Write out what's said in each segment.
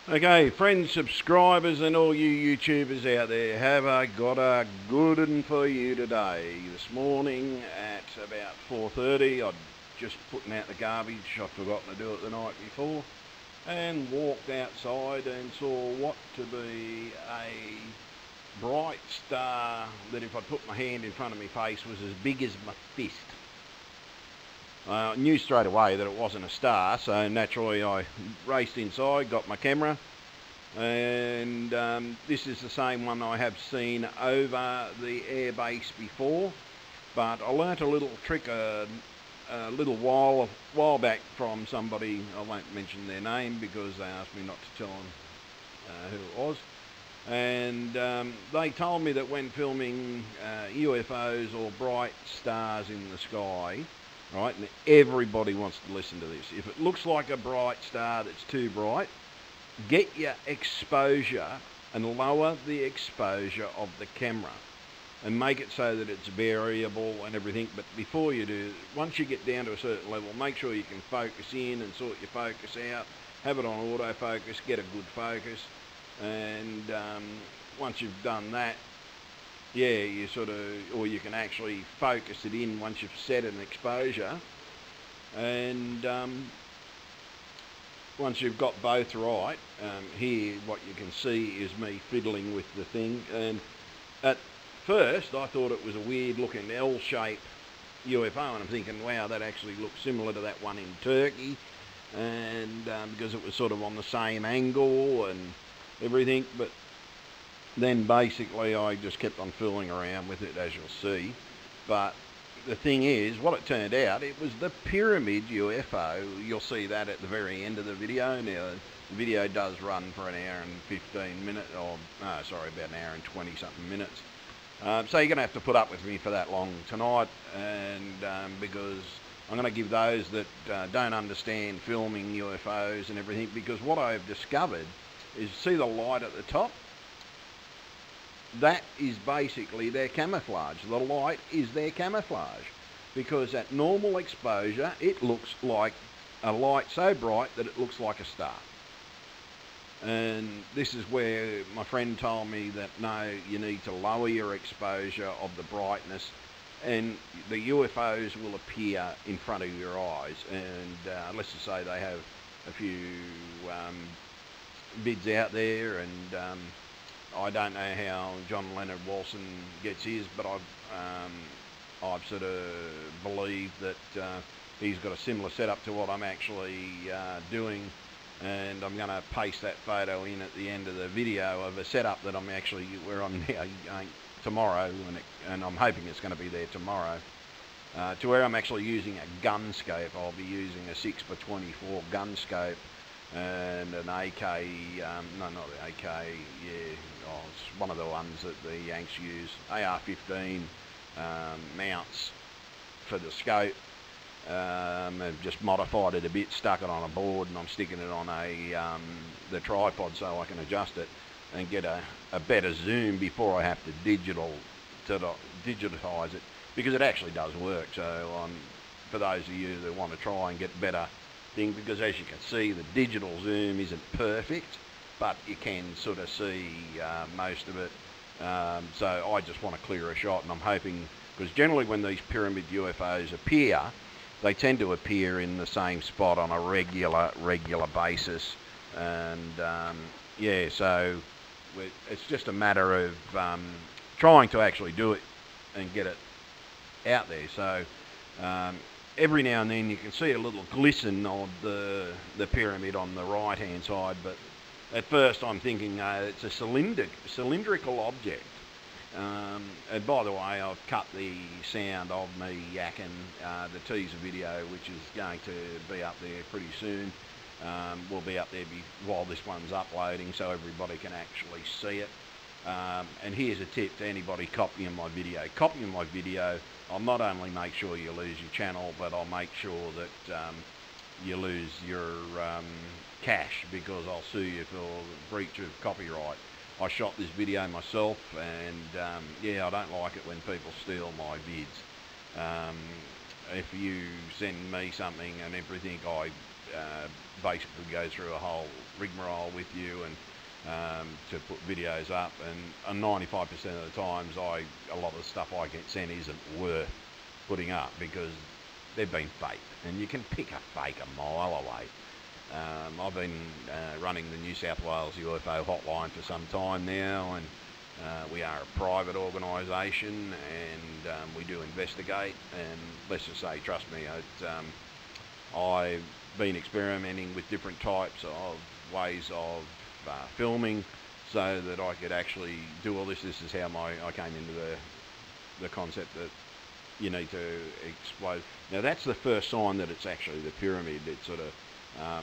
Okay, friends, subscribers and all you YouTubers out there, have I got a good one for you today. This morning at about 4:30, I'd just putting out the garbage. I'd forgotten to do it the night before, and walked outside and saw what to be a bright star that if I put my hand in front of my face was as big as my fist. I knew straight away that it wasn't a star, so naturally I raced inside, got my camera, and this is the same one I have seen over the air base before, but I learnt a little trick a little while back from somebody. I won't mention their name because they asked me not to tell them who it was, and they told me that when filming UFOs or bright stars in the sky, right, and everybody wants to listen to this, if it looks like a bright star that's too bright, get your exposure and lower the exposure of the camera and make it so that it's variable and everything. But before you do, once you get down to a certain level, make sure you can focus in and sort your focus out, have it on autofocus, get a good focus, and once you've done that, yeah, you sort of, or you can actually focus it in once you've set an exposure, and once you've got both right, here what you can see is me fiddling with the thing, and at first I thought it was a weird looking L-shaped UFO, and I'm thinking, wow, that actually looks similar to that one in Turkey, and because it was sort of on the same angle and everything. But then basically I just kept on fooling around with it, as you'll see. But the thing is, what it turned out, it was the pyramid UFO. You'll see that at the very end of the video. Now, the video does run for an hour and 15 minutes, or no, sorry, about an hour and 20 something minutes. So you're going to have to put up with me for that long tonight, and because I'm going to give those that don't understand filming UFOs and everything, because what I've discovered is, see the light at the top? That is basically their camouflage. The light is their camouflage, because at normal exposure it looks like a light so bright that it looks like a star. And this is where my friend told me that no, you need to lower your exposure of the brightness, and the UFOs will appear in front of your eyes. And let's just say they have a few bids out there, and I don't know how John Leonard Walson gets his, but I've sort of believed that he's got a similar setup to what I'm actually doing, and I'm going to paste that photo in at the end of the video of a setup that I'm actually, where I'm now tomorrow, and I'm hoping it's going to be there tomorrow, to where I'm actually using a gun scope. I'll be using a 6x24 gun scope and an AK, no, not the AK, yeah, oh, it's one of the ones that the Yanks use, AR-15 mounts for the scope. I've just modified it a bit, stuck it on a board, and I'm sticking it on the tripod so I can adjust it and get a better zoom before I have to digitize it, because it actually does work. So for those of you that want to try and get better thing, because as you can see, the digital zoom isn't perfect, but you can sort of see most of it. So I just want a clearer shot, and I'm hoping, because generally when these pyramid UFOs appear, they tend to appear in the same spot on a regular basis, and yeah, so it's just a matter of trying to actually do it and get it out there. So every now and then you can see a little glisten of the pyramid on the right hand side, but at first I'm thinking it's a cylindrical object. And by the way, I've cut the sound of me yakking. The teaser video, which is going to be up there pretty soon, will be up there while this one's uploading, so everybody can actually see it. And here's a tip to anybody copying my video. Copying my video, I'll not only make sure you lose your channel, but I'll make sure that you lose your cash, because I'll sue you for breach of copyright. I shot this video myself, and yeah, I don't like it when people steal my vids. If you send me something and everything, basically go through a whole rigmarole with you and to put videos up, and 95% of the times a lot of the stuff I get sent isn't worth putting up because they've been faked, and you can pick a fake a mile away. I've been running the New South Wales UFO hotline for some time now, and we are a private organisation, and we do investigate, and let's just say, trust me, I've been experimenting with different types of ways of filming so that I could actually do all this. This is how I came into the concept that you need to explode. Now that's the first sign that it's actually the pyramid. It's sort of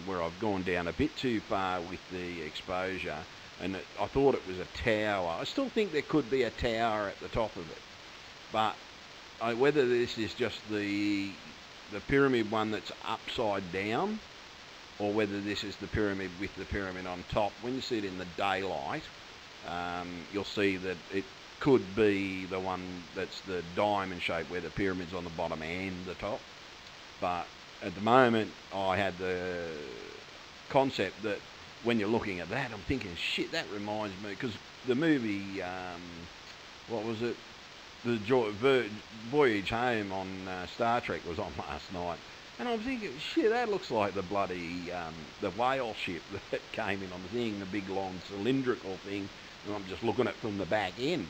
where I've gone down a bit too far with the exposure, and I thought it was a tower. I still think there could be a tower at the top of it, but whether this is just the pyramid one that's upside down, or whether this is the pyramid with the pyramid on top, when you see it in the daylight, you'll see that it could be the one that's the diamond shape where the pyramid's on the bottom and the top. But at the moment I had the concept that when you're looking at that, I'm thinking, shit, that reminds me, because the movie, what was it, the Voyage Home on Star Trek was on last night, and I'm thinking, shit, that looks like the bloody the whale ship that came in on the thing, the big long cylindrical thing, and I'm just looking at it from the back end.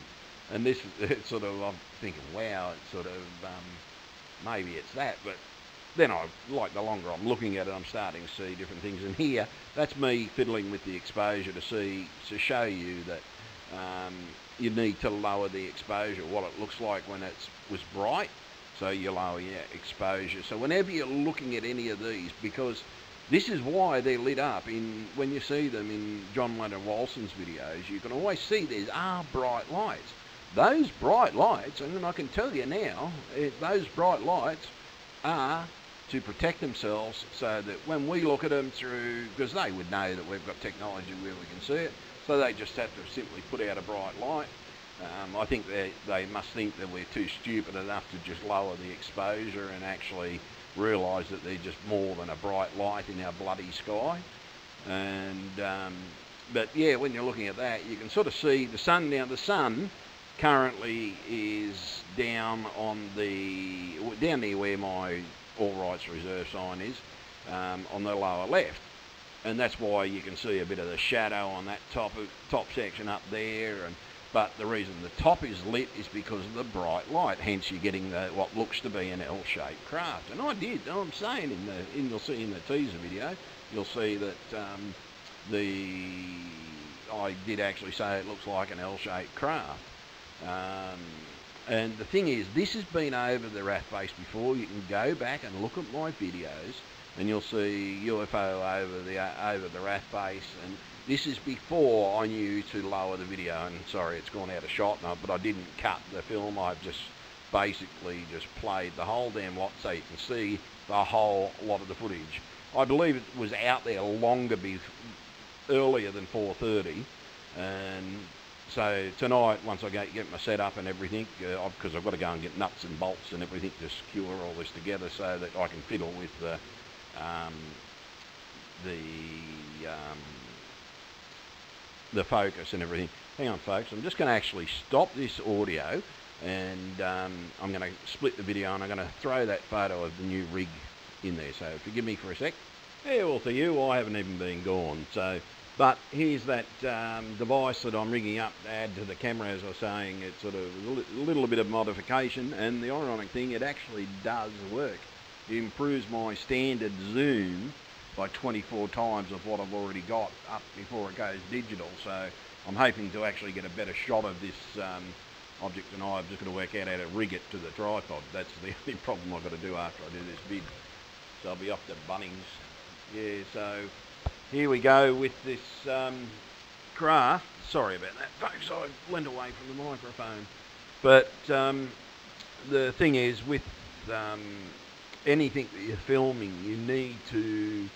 And this, it's sort of, I'm thinking, wow, it's sort of, maybe it's that. But then like the longer I'm looking at it, I'm starting to see different things. And here, that's me fiddling with the exposure to show you that you need to lower the exposure, what it looks like when it was bright. So you lower your exposure. So whenever you're looking at any of these, because this is why they're lit up when you see them in John Leonard Walson's videos, you can always see there are bright lights. Those bright lights, and I can tell you now, those bright lights are to protect themselves so that when we look at them through, because they would know that we've got technology where we can see it, so they just have to simply put out a bright light. I think they must think that we're too stupid enough to just lower the exposure and actually realise that they're just more than a bright light in our bloody sky. And but yeah, when you're looking at that, you can sort of see the sun. Now the sun currently is down near where my All Rights Reserve sign is, on the lower left, and that's why you can see a bit of the shadow on that top section up there. But the reason the top is lit is because of the bright light, hence you're getting what looks to be an L-shaped craft. And I'm saying you'll see in the teaser video, you'll see that I did actually say it looks like an L-shaped craft. And the thing is, this has been over the RAF base before. You can go back and look at my videos, and you'll see UFO over the RAF base. And this is before I knew to lower the video. And sorry, it's gone out of shot now, but I didn't cut the film. I've just basically just played the whole damn lot so you can see the whole lot of the footage. I believe it was out there earlier than 4:30, and so tonight, once I get my setup and everything, because I've got to go and get nuts and bolts and everything to secure all this together so that I can fiddle with the focus and everything. Hang on, folks. I'm just going to actually stop this audio, and I'm going to split the video, and I'm going to throw that photo of the new rig in there. So forgive me for a sec. Yeah, well, for you, I haven't even been gone. So. But here's that device that I'm rigging up to add to the camera. As I was saying, it's sort of a little bit of modification, and the ironic thing, it actually does work. It improves my standard zoom by 24 times of what I've already got up before it goes digital. So I'm hoping to actually get a better shot of this object tonight. I'm just going to work out how to rig it to the tripod. That's the only problem I've got to do after I do this vid. So I'll be off to Bunnings. Yeah, so here we go with this craft. Sorry about that, folks. I leaned away from the microphone. But the thing is, with anything that you're filming, you need to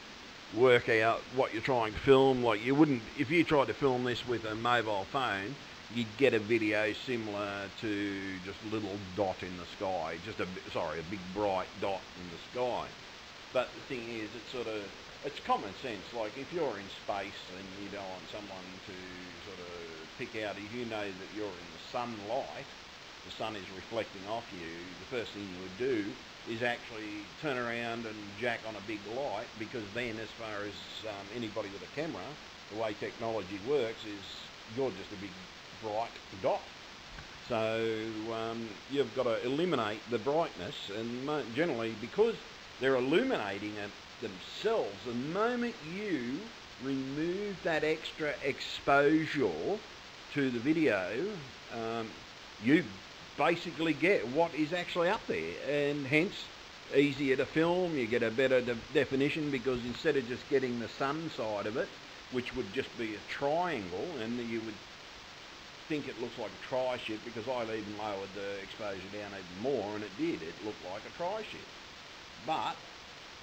work out what you're trying to film. Like you wouldn't, if you tried to film this with a mobile phone, you'd get a video similar to just a little dot in the sky, a big bright dot in the sky. But the thing is, it sort of it's common sense. Like if you're in space and you don't want someone to sort of pick out, if you know that you're in the sunlight, the sun is reflecting off you, the first thing you would do is actually turn around and jack on a big light, because then, as far as anybody with a camera, the way technology works is you're just a big bright dot. So you've got to eliminate the brightness, and generally, because they're illuminating it themselves, the moment you remove that extra exposure to the video, you basically get what is actually up there, and hence easier to film. You get a better definition, because instead of just getting the sun side of it, which would just be a triangle, and you would think it looks like a tri-ship, because I even lowered the exposure down even more, and it did. It looked like a tri-ship. But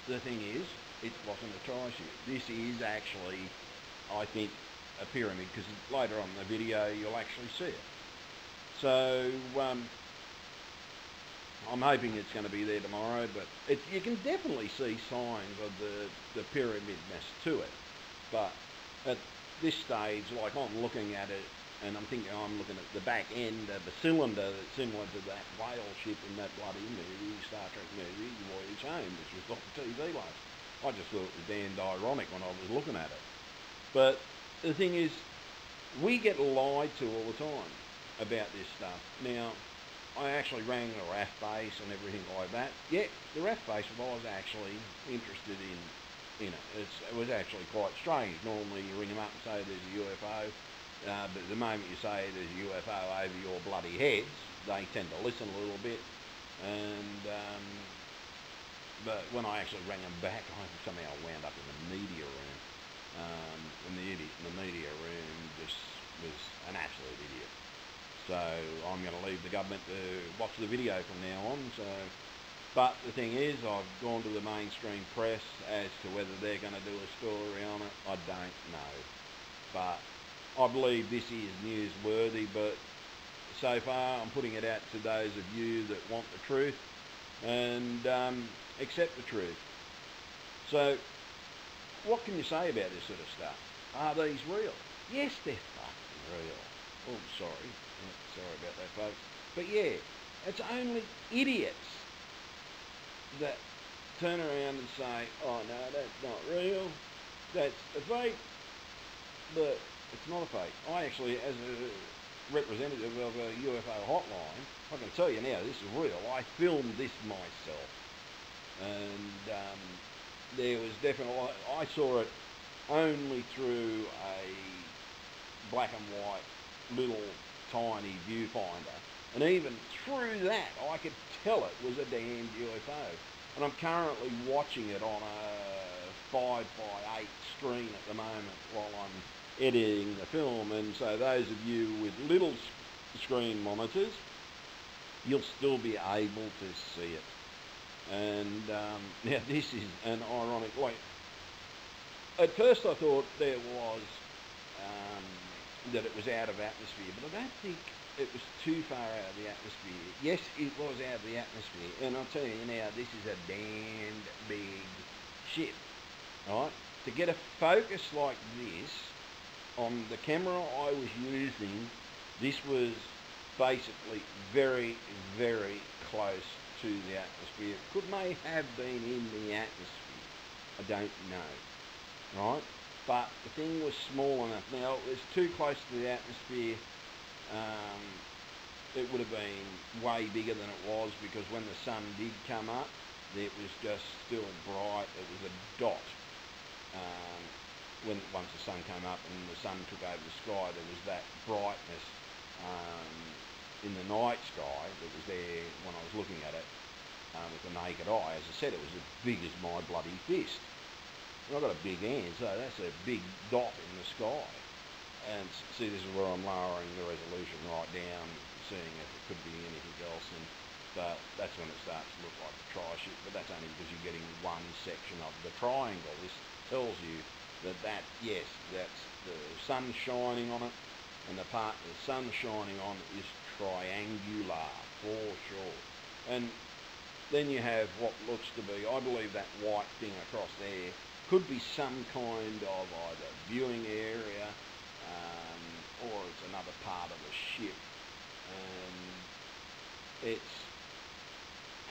the thing is, it wasn't a tri-ship. This is actually, I think, a pyramid, because later on in the video you'll actually see it. So I'm hoping it's going to be there tomorrow, but you can definitely see signs of the pyramidness to it. But at this stage, like, I'm looking at it, and I'm thinking I'm looking at the back end of a cylinder that's similar to that whale ship in that bloody movie, Star Trek movie, Voyage Home, which was on TV last. I just thought it was damned ironic when I was looking at it. But the thing is, we get lied to all the time about this stuff. Now, I actually rang the RAF base and everything like that. Yeah, the RAF base was actually interested in it. It was actually quite strange. Normally you ring them up and say there's a UFO, but the moment you say there's a UFO over your bloody heads, they tend to listen a little bit. And but when I actually rang them back, I somehow wound up in the media room. And the idiot in the media room just was an absolute idiot. So I'm going to leave the government to watch the video from now on. But the thing is, I've gone to the mainstream press as to whether they're going to do a story on it. I don't know. But I believe this is newsworthy, but so far I'm putting it out to those of you that want the truth and accept the truth. So what can you say about this sort of stuff? Are these real? Yes, they're fucking real. Oh, sorry. Sorry about that, folks. But yeah, it's only idiots that turn around and say, oh no, that's not real, that's a fake. But it's not a fake. I actually, as a representative of a UFO hotline, I can tell you now, this is real. I filmed this myself. And there was definitely, I saw it only through a black and white little tiny viewfinder, and even through that I could tell it was a damned UFO. And I'm currently watching it on a 5x8 screen at the moment while I'm editing the film, and so those of you with little screen monitors, you'll still be able to see it. And now this is an ironic way. At first I thought there was that it was out of atmosphere, but I don't think it was too far out of the atmosphere. Yes, it was out of the atmosphere, and I'll tell you now, this is a damned big ship, right? To get a focus like this on the camera I was using, this was basically very, very close to the atmosphere. It may have been in the atmosphere, I don't know, right? But the thing was small enough. Now, it was too close to the atmosphere. It would have been way bigger than it was, because when the sun did come up, it was just still bright. It was a dot. Once the sun came up and the sun took over the sky, there was that brightness in the night sky that was there when I was looking at it with the naked eye. As I said, it was as big as my bloody fist. And I've got a big hand, so that's a big dot in the sky. And see, this is where I'm lowering the resolution right down, seeing if it could be anything else. But that's when it starts to look like a tri-ship, but that's only because you're getting one section of the triangle. This tells you that yes, that's the sun shining on it, and the part the sun shining on is triangular for sure. And then you have what looks to be, I believe that white thing across there could be some kind of either viewing area or it's another part of the ship. And it's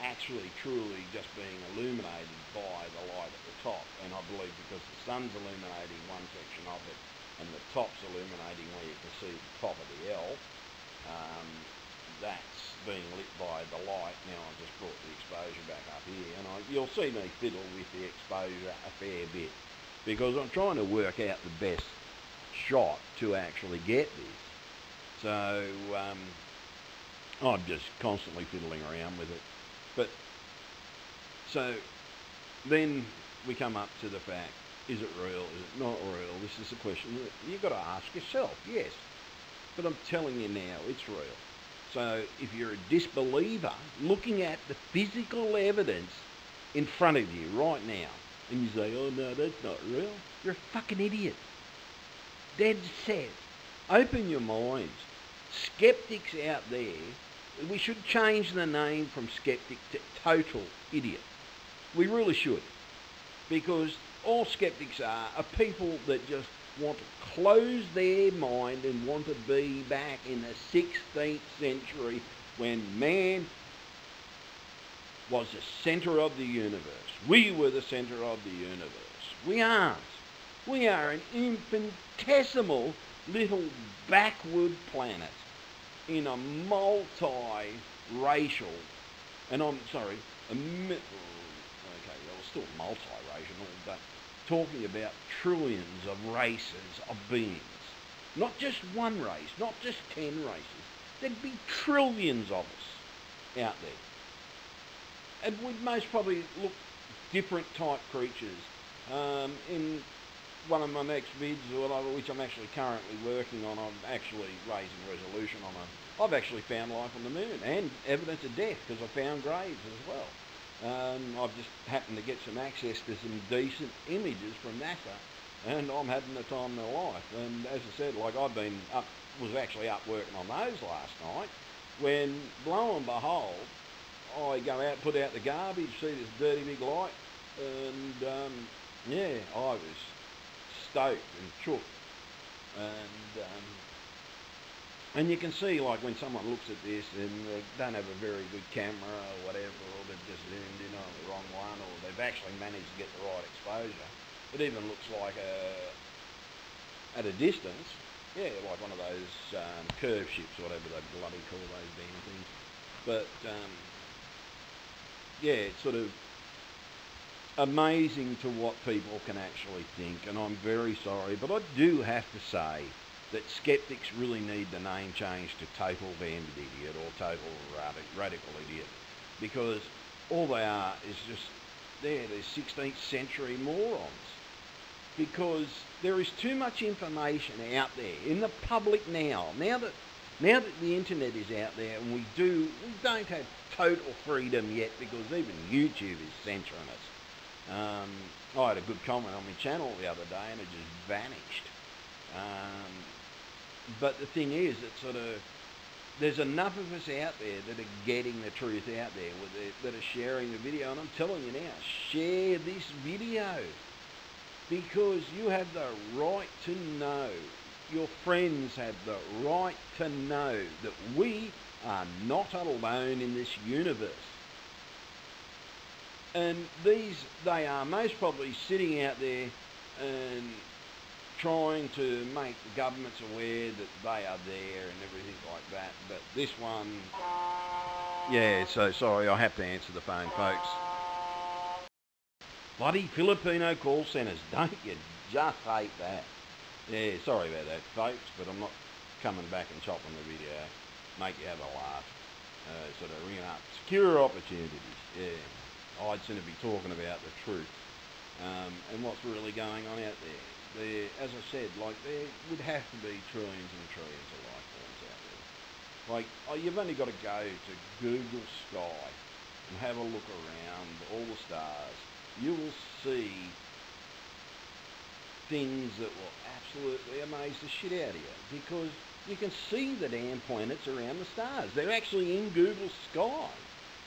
actually truly just being illuminated by the light at the top. And I believe because the sun's illuminating one section of it and the top's illuminating where you can see the top of the L, that's being lit by the light. Now I've just brought the exposure back up here, and you'll see me fiddle with the exposure a fair bit because I'm trying to work out the best shot to actually get this. So I'm just constantly fiddling around with it. But so then we come up to the fact, is it real, is it not real? This is a question that you've got to ask yourself, yes. But I'm telling you now, it's real. So if you're a disbeliever looking at the physical evidence in front of you right now, and you say, oh no, that's not real, you're a fucking idiot. Dead set. Open your minds. Skeptics out there, we should change the name from skeptic to total idiot. We really should. Because all skeptics are people that just want to close their mind and want to be back in the 16th century when man was the centre of the universe. We were the centre of the universe. We aren't. We are an infinitesimal little backward planet in a multi-racial, and I'm sorry, still multi-racial, but talking about trillions of races of beings. Not just one race, not just 10 races. There'd be trillions of us out there. And we'd most probably look different type creatures. In one of my next vids, which I'm actually currently working on, I'm actually raising resolution on I've actually found life on the moon and evidence of death because I found graves as well. I've just happened to get some access to some decent images from NASA, and I'm having the time of my life. And as I said, like was actually up working on those last night, when lo and behold, I go out, put out the garbage, see this dirty big light, and yeah, I was stoked and shook. And you can see, like, when someone looks at this and they don't have a very good camera or whatever, or they've just zoomed in on the wrong one, or they've actually managed to get the right exposure, it even looks like at a distance, yeah, like one of those curve ships or whatever they bloody call those damn things. But, yeah, it's sort of amazing to what people can actually think, and I'm very sorry, but I do have to say that skeptics really need the name changed to total banded idiot or total radical idiot, because all they are is just they're 16th century morons, because there is too much information out there in the public now that the internet is out there, and we don't have total freedom yet because even YouTube is censoring us. I had a good comment on my channel the other day and it just vanished. But the thing is, it's sort of, there's enough of us out there that are getting the truth out there, that are sharing the video, and I'm telling you now, share this video, because you have the right to know, your friends have the right to know that we are not alone in this universe. And they are most probably sitting out there and trying to make the governments aware that they are there and everything like that. But this one, yeah, so sorry, I have to answer the phone, folks. Bloody Filipino call centres, don't you just hate that? Yeah, sorry about that, folks, but I'm not coming back and chopping the video. Make you have a laugh. Sort of ringing up secure opportunities, yeah. I'd sooner be talking about the truth and what's really going on out there. As I said, like, there would have to be trillions and trillions of life forms out there. Like, you've only got to go to Google Sky and have a look around all the stars. You will see things that will absolutely amaze the shit out of you, because you can see the damn planets around the stars. They're actually in Google Sky.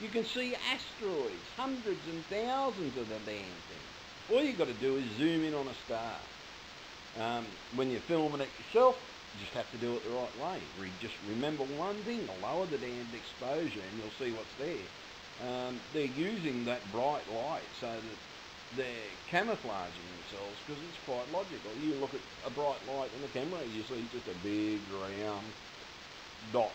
You can see asteroids, hundreds and thousands of the damn things. All you got to do is zoom in on a star. When you're filming it yourself, you just have to do it the right way. Just remember one thing, lower the damned exposure and you'll see what's there. They're using that bright light so that they're camouflaging themselves, because it's quite logical. You look at a bright light in the camera, you see just a big round dot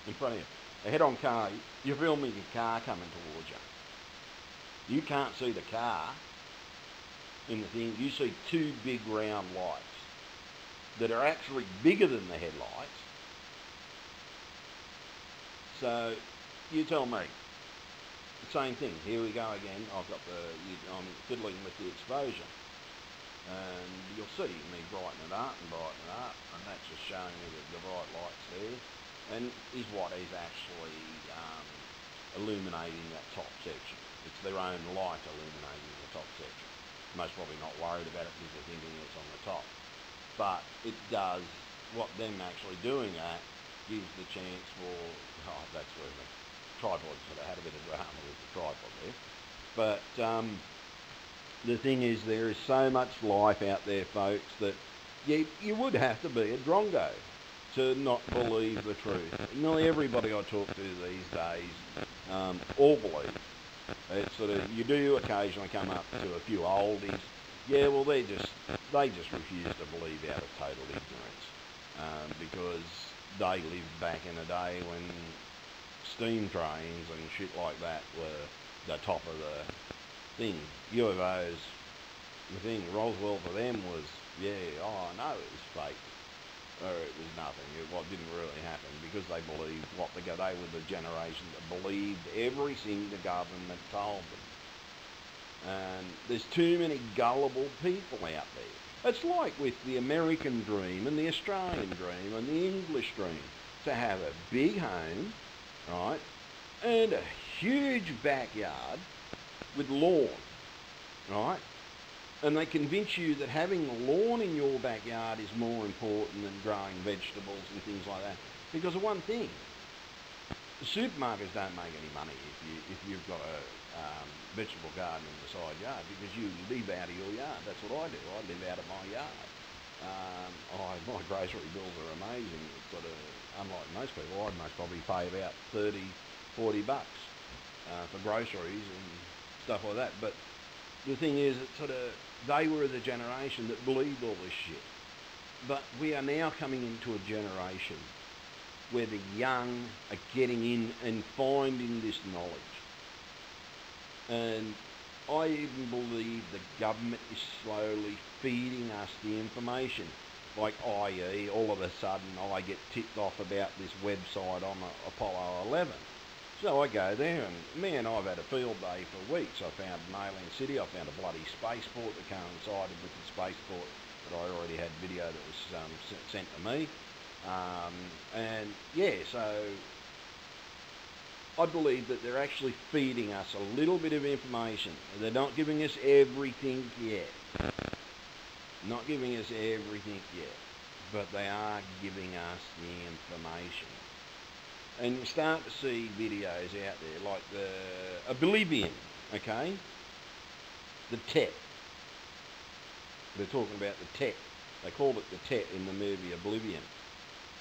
in front of you. A head-on car, you're filming a car coming towards you. You can't see the car in the thing. You see two big round lights that are actually bigger than the headlights. So you tell me. Same thing. Here we go again. I'm fiddling with the exposure, and you'll see me brighten it up, and that's just showing you that the bright light's there, and is what is actually illuminating that top section. It's their own light illuminating the top section. Most probably not worried about it because they're thinking it's on the top, but it does what them actually doing that gives the chance for that's where the tripod sort of had a bit of drama with the tripod there. But the thing is, there is so much life out there, folks, that you would have to be a drongo to not believe the truth. Nearly everybody I talk to these days all believe. It's sort of, you do occasionally come up to a few oldies. Yeah, well, they just refuse to believe out of total ignorance, because they lived back in a day when steam trains and shit like that were the top of the thing. UFOs, the thing, Roswell for them was, yeah, oh no, it was fake, or it was nothing, it didn't really happen, because they believed they were the generation that believed everything the government told them. And there's too many gullible people out there. It's like with the American dream and the Australian dream and the English dream, to have a big home, right, and a huge backyard with lawn, right, and they convince you that having a lawn in your backyard is more important than growing vegetables and things like that, because of one thing: the supermarkets don't make any money if you've got a vegetable garden in the side yard, because you live out of your yard. That's what I do. I live out of my yard. My grocery bills are amazing. It's sort of, unlike most people, I'd most probably pay about $30-40 for groceries and stuff like that. But the thing is, it's sort of, they were the generation that believed all this shit. But we are now coming into a generation where the young are getting in and finding this knowledge. And I even believe the government is slowly feeding us the information. Like, i.e., all of a sudden I get tipped off about this website on Apollo 11. So I go there, and man, I've had a field day for weeks. I found an alien city, I found a bloody spaceport that coincided with the spaceport that I already had video that was sent to me. And yeah, so I believe that they're actually feeding us a little bit of information. They're not giving us everything yet. Not giving us everything yet. But they are giving us the information. And you start to see videos out there like the Oblivion, okay? The Tet. They're talking about the Tet. They called it the Tet in the movie Oblivion.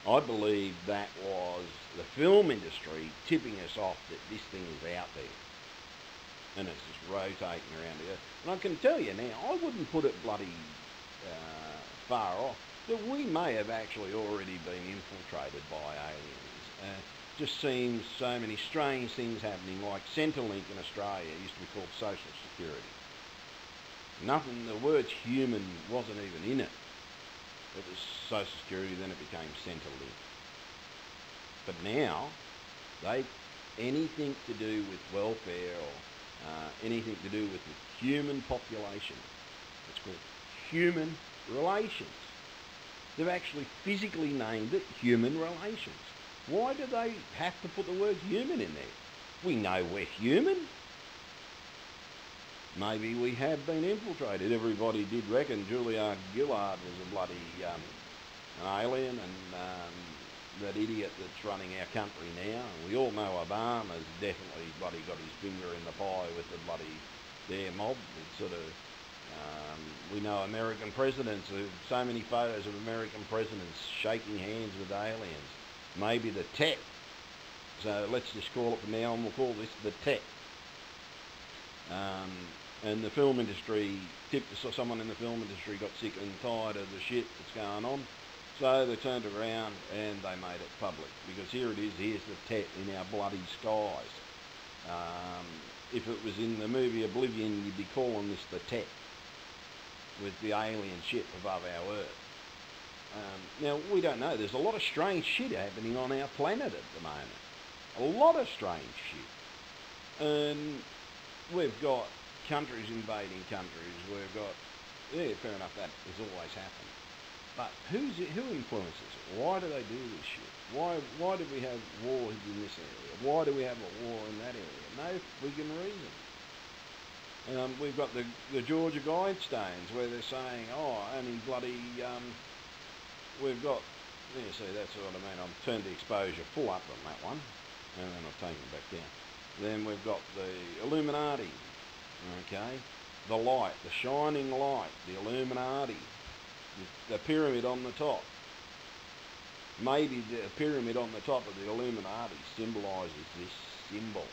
I believe that was the film industry tipping us off that this thing is out there. And it's just rotating around the earth. And I can tell you now, I wouldn't put it bloody far off that we may have actually already been infiltrated by aliens. Just seems so many strange things happening, like Centrelink in Australia used to be called Social Security. Nothing, the word human wasn't even in it. It was Social Security, then it became Centrelink. But now, anything to do with welfare or anything to do with the human population, it's called human relations. They've actually physically named it human relations. Why do they have to put the word human in there? We know we're human. Maybe we have been infiltrated. Everybody did reckon Julia Gillard was a bloody an alien, and that idiot that's running our country now. And we all know Obama's definitely bloody got his finger in the pie with the bloody their mob. It's sort of, We know American presidents, so many photos of American presidents shaking hands with aliens. Maybe the tech. So let's just call it from now on, we'll call this the tech. And the film industry, someone in the film industry got sick and tired of the shit that's going on. So they turned around and they made it public. Because here it is, here's the tech in our bloody skies. If it was in the movie Oblivion, you'd be calling this the tech, with the alien ship above our Earth. Now, we don't know. There's a lot of strange shit happening on our planet at the moment. A lot of strange shit. And we've got countries invading countries. We've got, yeah, fair enough, that has always happened. But who influences it? Why do they do this shit? Why do we have wars in this area? Why do we have a war in that area? No friggin' reason. We've got the Georgia Guidestones where they're saying, oh, only bloody, we've got, yeah, see, that's what I mean. I've turned the exposure full up on that one, and then I've taken it back down. Then we've got the Illuminati, okay? The light, the shining light, the Illuminati, the pyramid on the top. Maybe the pyramid on the top of the Illuminati symbolises this symbol.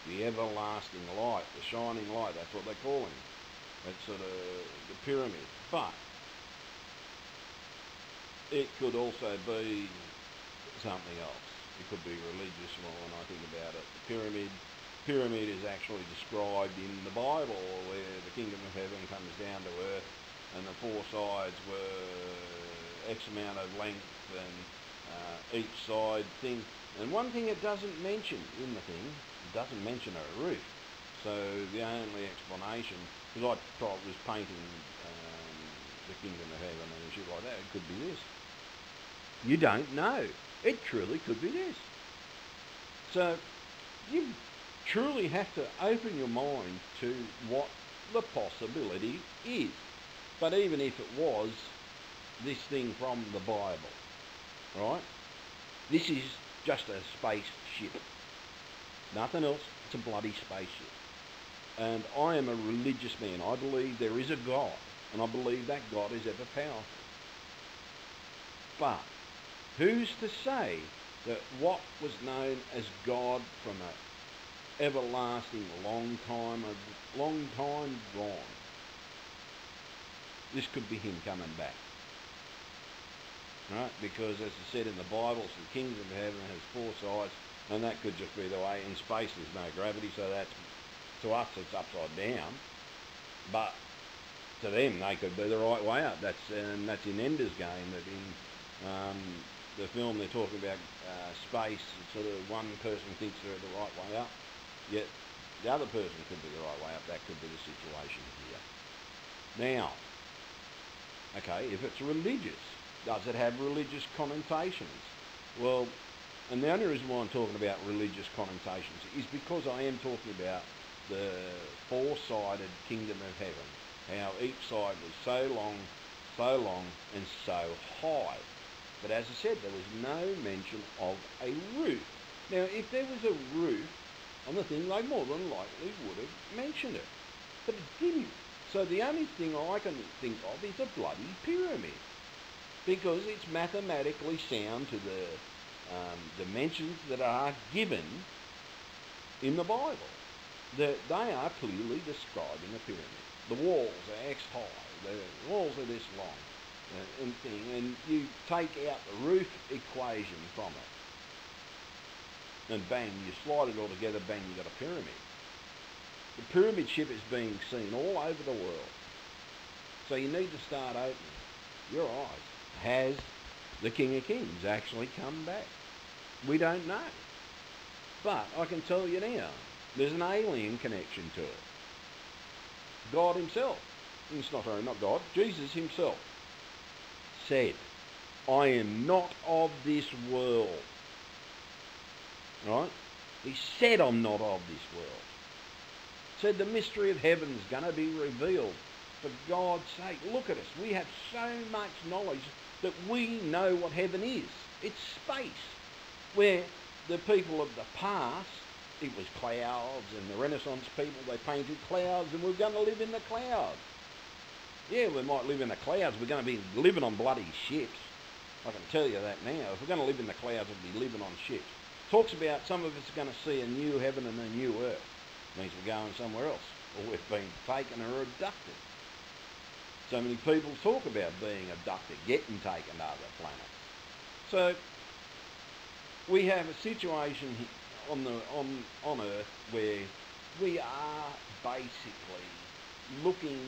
The everlasting light, the shining light, that's what they call him. That's sort of the pyramid. But it could also be something else. It could be religious when I think about it. The pyramid is actually described in the Bible, where the kingdom of heaven comes down to earth and the four sides were X amount of length and each side thing. And one thing it doesn't mention in the thing, it doesn't mention a roof. So the only explanation, because I was painting the kingdom of heaven and shit like that, it could be this. You don't know. It truly could be this. So you truly have to open your mind to what the possibility is. But even if it was this thing from the Bible, right? This is just a spaceship. Nothing else. It's a bloody spaceship. And I am a religious man. I believe there is a God, and I believe that God is ever powerful. But who's to say that what was known as God from an everlasting long time gone, this could be him coming back? Right? Because as I said in the Bible, the kingdom of heaven has four sides, and that could just be the way. In space there's no gravity, so that's, to us it's upside down, but to them they could be the right way up. That's in Ender's Game, that in the film they're talking about space, sort of one person thinks they're the right way up, yet the other person could be the right way up. That could be the situation here. Now, okay, if it's religious, does it have religious connotations? Well, and the only reason why I'm talking about religious connotations is because I am talking about the four-sided kingdom of heaven, how each side was so long, and so high. But as I said, there was no mention of a roof. Now, if there was a roof on the thing, they more than likely would have mentioned it. But it didn't. So the only thing I can think of is a bloody pyramid, because it's mathematically sound to the dimensions that are given in the Bible. That they are clearly describing a pyramid. The walls are X high, the walls are this long, and you take out the roof equation from it, and bang, you slide it all together, bang, you got a pyramid. The pyramid ship is being seen all over the world. So you need to start opening your eyes. Has the King of Kings actually come back? We don't know. But I can tell you now, there's an alien connection to it. God himself, it's not God, Jesus himself said, I am not of this world. Right? He said, I'm not of this world. Said the mystery of heaven is going to be revealed. For God's sake, look at us. We have so much knowledge that we know what heaven is. It's space. Where the people of the past, it was clouds, and the Renaissance people, they painted clouds, and we're going to live in the clouds. Yeah, we might live in the clouds. We're going to be living on bloody ships. I can tell you that now. If we're going to live in the clouds, we'll be living on ships. Talks about some of us are going to see a new heaven and a new earth. Means we're going somewhere else, or we've been taken or abducted. So many people talk about being abducted, getting taken to other planets. So we have a situation on Earth where we are basically looking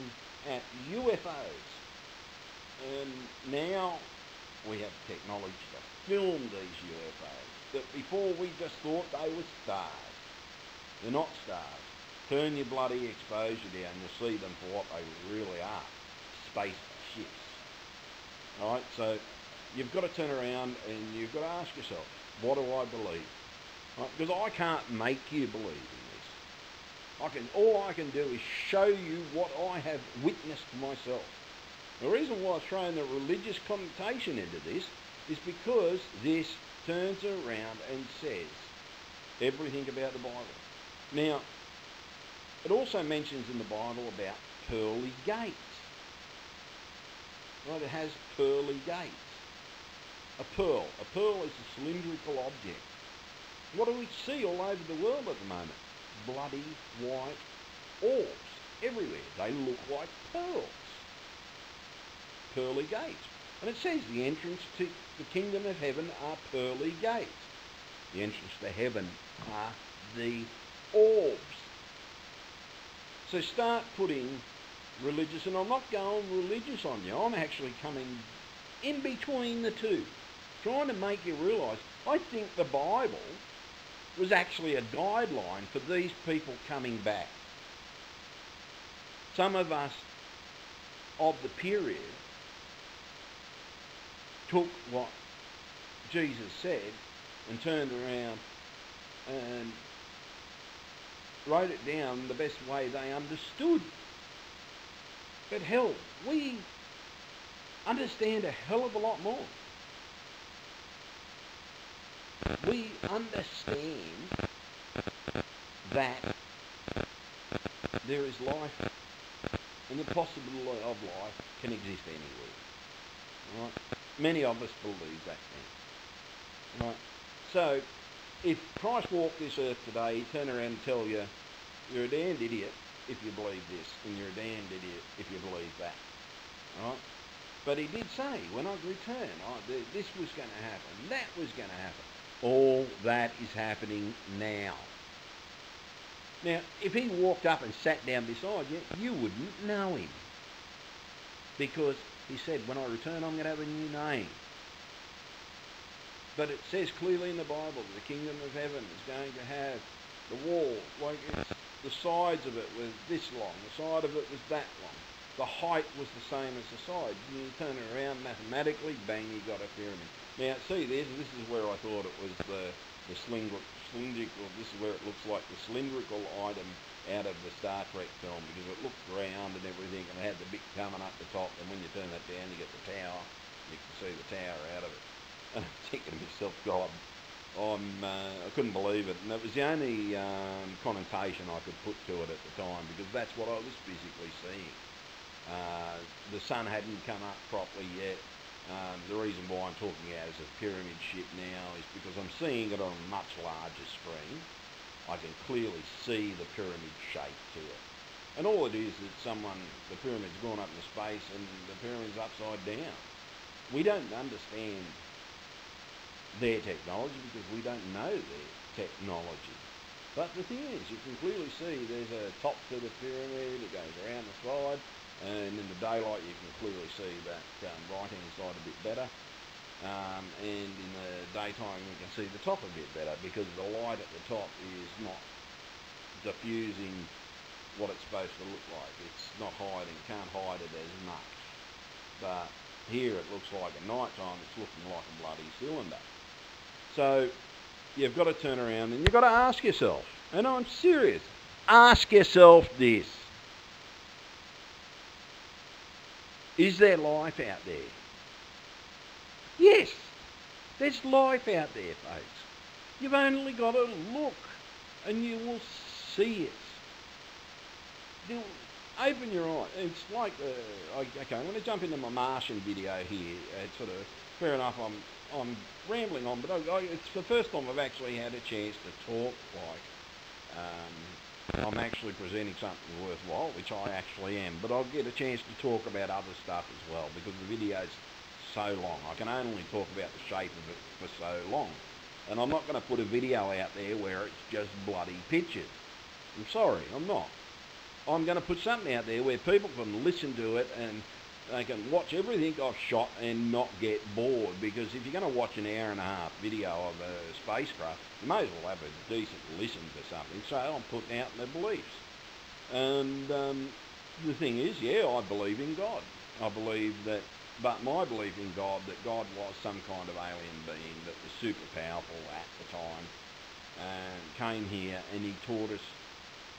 at UFOs, and now we have technology to film these UFOs that before we just thought they were stars. They're not stars. Turn your bloody exposure down, you'll see them for what they really are. Space ships. Alright, so you've got to turn around and you've got to ask yourself, what do I believe? Right? Because I can't make you believe in this. All I can do is show you what I have witnessed myself. The reason why I'm throwing the religious connotation into this is because this turns around and says everything about the Bible. Now, it also mentions in the Bible about pearly gates. Right, it has pearly gates. A pearl is a cylindrical object. What do we see all over the world at the moment? Bloody white orbs everywhere. They look like pearls. Pearly gates. And it says the entrance to the kingdom of heaven are pearly gates. The entrance to heaven are the orbs. So start putting religious, and I'm not going religious on you, I'm actually coming in between the two, trying to make you realise, I think the Bible was actually a guideline for these people coming back. Some of us of the period took what Jesus said and turned around and wrote it down the best way they understood. But hell, we understand a hell of a lot more. We understand that there is life, and the possibility of life can exist anywhere. Right? Many of us believe that now. Right? So, if Christ walked this earth today, he'd turn around and tell you, you're a damned idiot if you believe this, and you're a damned idiot if you believe that. Right? But he did say, when I return, this was going to happen, that was going to happen. All that is happening now. Now, if he walked up and sat down beside you, you wouldn't know him. Because he said, when I return, I'm going to have a new name. But it says clearly in the Bible, the kingdom of heaven is going to have the wall, like the sides of it was this long, the side of it was that long. The height was the same as the side. And you turn it around mathematically, bang, you got a pyramid. Now, see, this is where I thought it was the cylindrical, this is where it looks like the cylindrical item out of the Star Trek film, because it looked round and everything, and it had the bit coming up the top, and when you turn that down, you get the tower. You can see the tower out of it. And I'm thinking to myself, God, I couldn't believe it. And it was the only connotation I could put to it at the time, because that's what I was physically seeing. The sun hadn't come up properly yet. The reason why I'm talking about it as a pyramid ship now is because I'm seeing it on a much larger screen. I can clearly see the pyramid shape to it. And all it is the pyramid's gone up into space and the pyramid's upside down. We don't understand their technology because we don't know their technology. But the thing is, you can clearly see there's a top to the pyramid, it goes around the side, and in the daylight you can clearly see that right-hand side a bit better. And in the daytime you can see the top a bit better because the light at the top is not diffusing what it's supposed to look like. It's not hiding, can't hide it as much. But here it looks like at night time it's looking like a bloody cylinder. So you've got to turn around and you've got to ask yourself, and I'm serious, ask yourself this. Is there life out there? Yes, there's life out there, folks. You've only got to look and you will see it. Now, Open your eyes. It's like, okay, I'm going to jump into my Martian video here. It's sort of, fair enough, I'm rambling on, but it's the first time I've actually had a chance to talk like I'm actually presenting something worthwhile, which I actually am, but I'll get a chance to talk about other stuff as well, because the video's so long. I can only talk about the shape of it for so long. And I'm not going to put a video out there where it's just bloody pictures. I'm sorry, I'm not. I'm going to put something out there where people can listen to it and they can watch everything I've shot and not get bored, because if you're going to watch an hour and a half video of a spacecraft, you may as well have a decent listen to something. So I'm putting out my beliefs. And the thing is, yeah, I believe in God. I believe that, but my belief in God, that God was some kind of alien being that was super powerful at the time, and came here and he taught us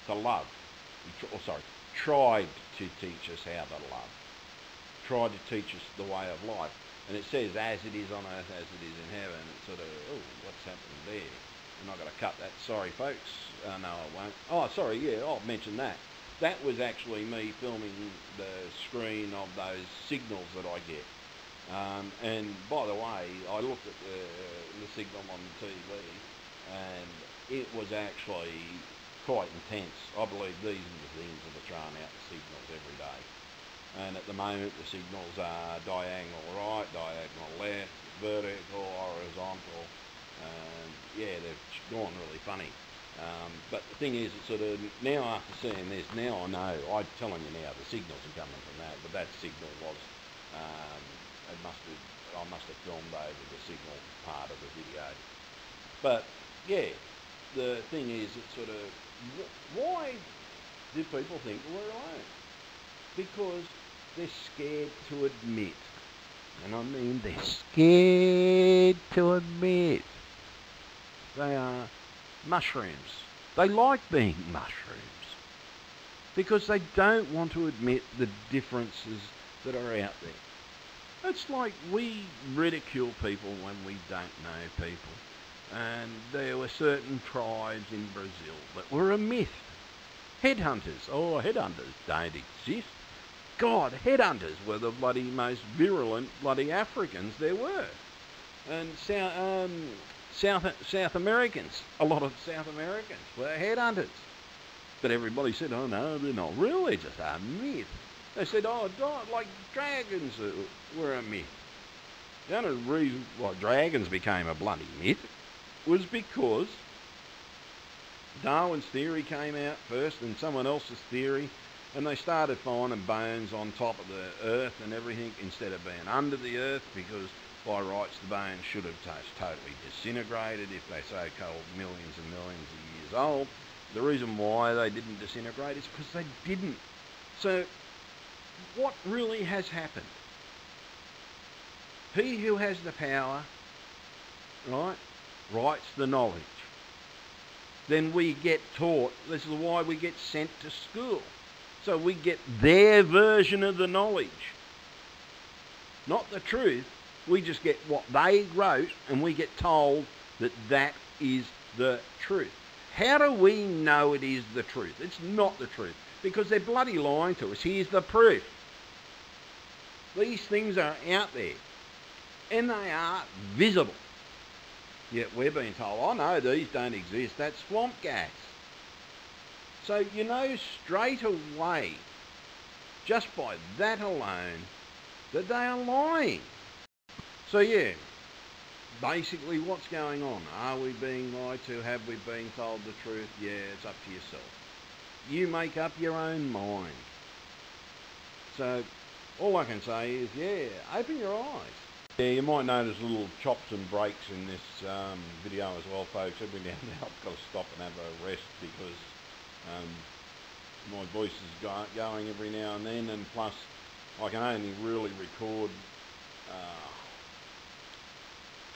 to love. Tried to teach us how to love. Tried to teach us the way of life. And it says, as it is on earth, as it is in heaven. It's sort of, oh, what's happening there? I'm not going to cut that. Sorry, folks. No, I won't. Oh, sorry, yeah, I'll mention that. That was actually me filming the screen of those signals that I get. And by the way, I looked at the signal on the TV, and it was actually quite intense. I believe these are the things that are throwing out the signals every day. And at the moment the signals are diagonal right, diagonal left, vertical, horizontal. Yeah, they've gone really funny. But the thing is, it's sort of, now after seeing this, now I know, I'm telling you now, the signals are coming from that, but that signal was, I must have filmed over the signal part of the video. But yeah, the thing is, it's sort of, why do people think we're alone? Because they're scared to admit, and I mean they're scared to admit, they are mushrooms. They like being mushrooms because they don't want to admit the differences that are out there. It's like we ridicule people when we don't know people. And there were certain tribes in Brazil that were a myth. Headhunters. Oh, headhunters don't exist. God, headhunters were the bloody most virulent bloody Africans there were. And South Americans, a lot of South Americans were headhunters. But everybody said, oh no, they're not real, they're just a myth. They said, oh, like dragons were a myth. The only reason why dragons became a bloody myth was because Darwin's theory came out first and someone else's theory, and they started finding bones on top of the earth and everything instead of being under the earth, because by rights the bones should have totally disintegrated if they're so-called millions and millions of years old. The reason why they didn't disintegrate is because they didn't. So what really has happened? He who has the power, right, writes the knowledge. Then we get taught, this is why we get sent to school. So we get their version of the knowledge. Not the truth. We just get what they wrote and we get told that that is the truth. How do we know it is the truth? It's not the truth. Because they're bloody lying to us. Here's the proof. These things are out there. And they are visible. Yet we're being told, oh no, these don't exist. That's swamp gas. So you know straight away, just by that alone, that they are lying. So yeah, basically what's going on? Are we being lied to? Have we been told the truth? Yeah, it's up to yourself. You make up your own mind. So all I can say is, yeah, open your eyes. Yeah, you might notice little chops and breaks in this video as well, folks. Every now and then I've got to stop and have a rest because my voice is going every now and then, and plus I can only really record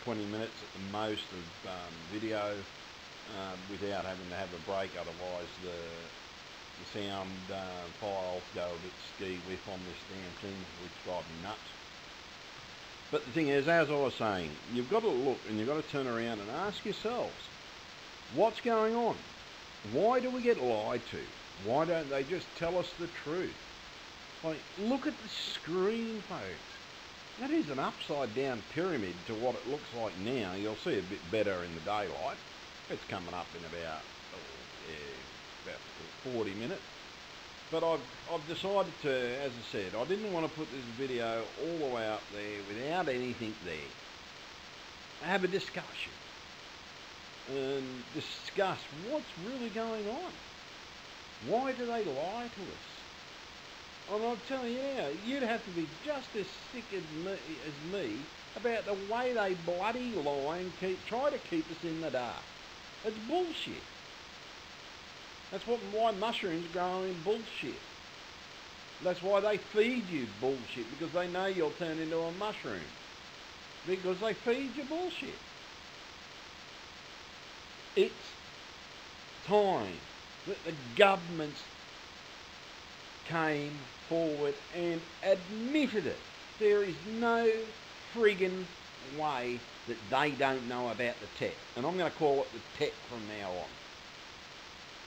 20 minutes at the most of video without having to have a break, otherwise the sound files go a bit ski-whiff on this damn thing, which drives me nuts. But the thing is, as I was saying, you've got to look and you've got to turn around and ask yourselves, what's going on? Why do we get lied to? Why don't they just tell us the truth? Like, look at the screen, folks. That is an upside down pyramid to what it looks like now. You'll see a bit better in the daylight. It's coming up in about 40 minutes. But I've decided to, as I said, I didn't want to put this video all the way up there without anything there. Have a discussion and discuss what's really going on. Why do they lie to us? And I'm telling you now, you'd have to be just as sick as me about the way they bloody lie and try to keep us in the dark. It's bullshit. That's why mushrooms grow in bullshit. That's why they feed you bullshit, because they know you'll turn into a mushroom. Because they feed you bullshit. It's time that the governments came forward and admitted it. There is no friggin' way that they don't know about the tech. And I'm going to call it the tech from now on.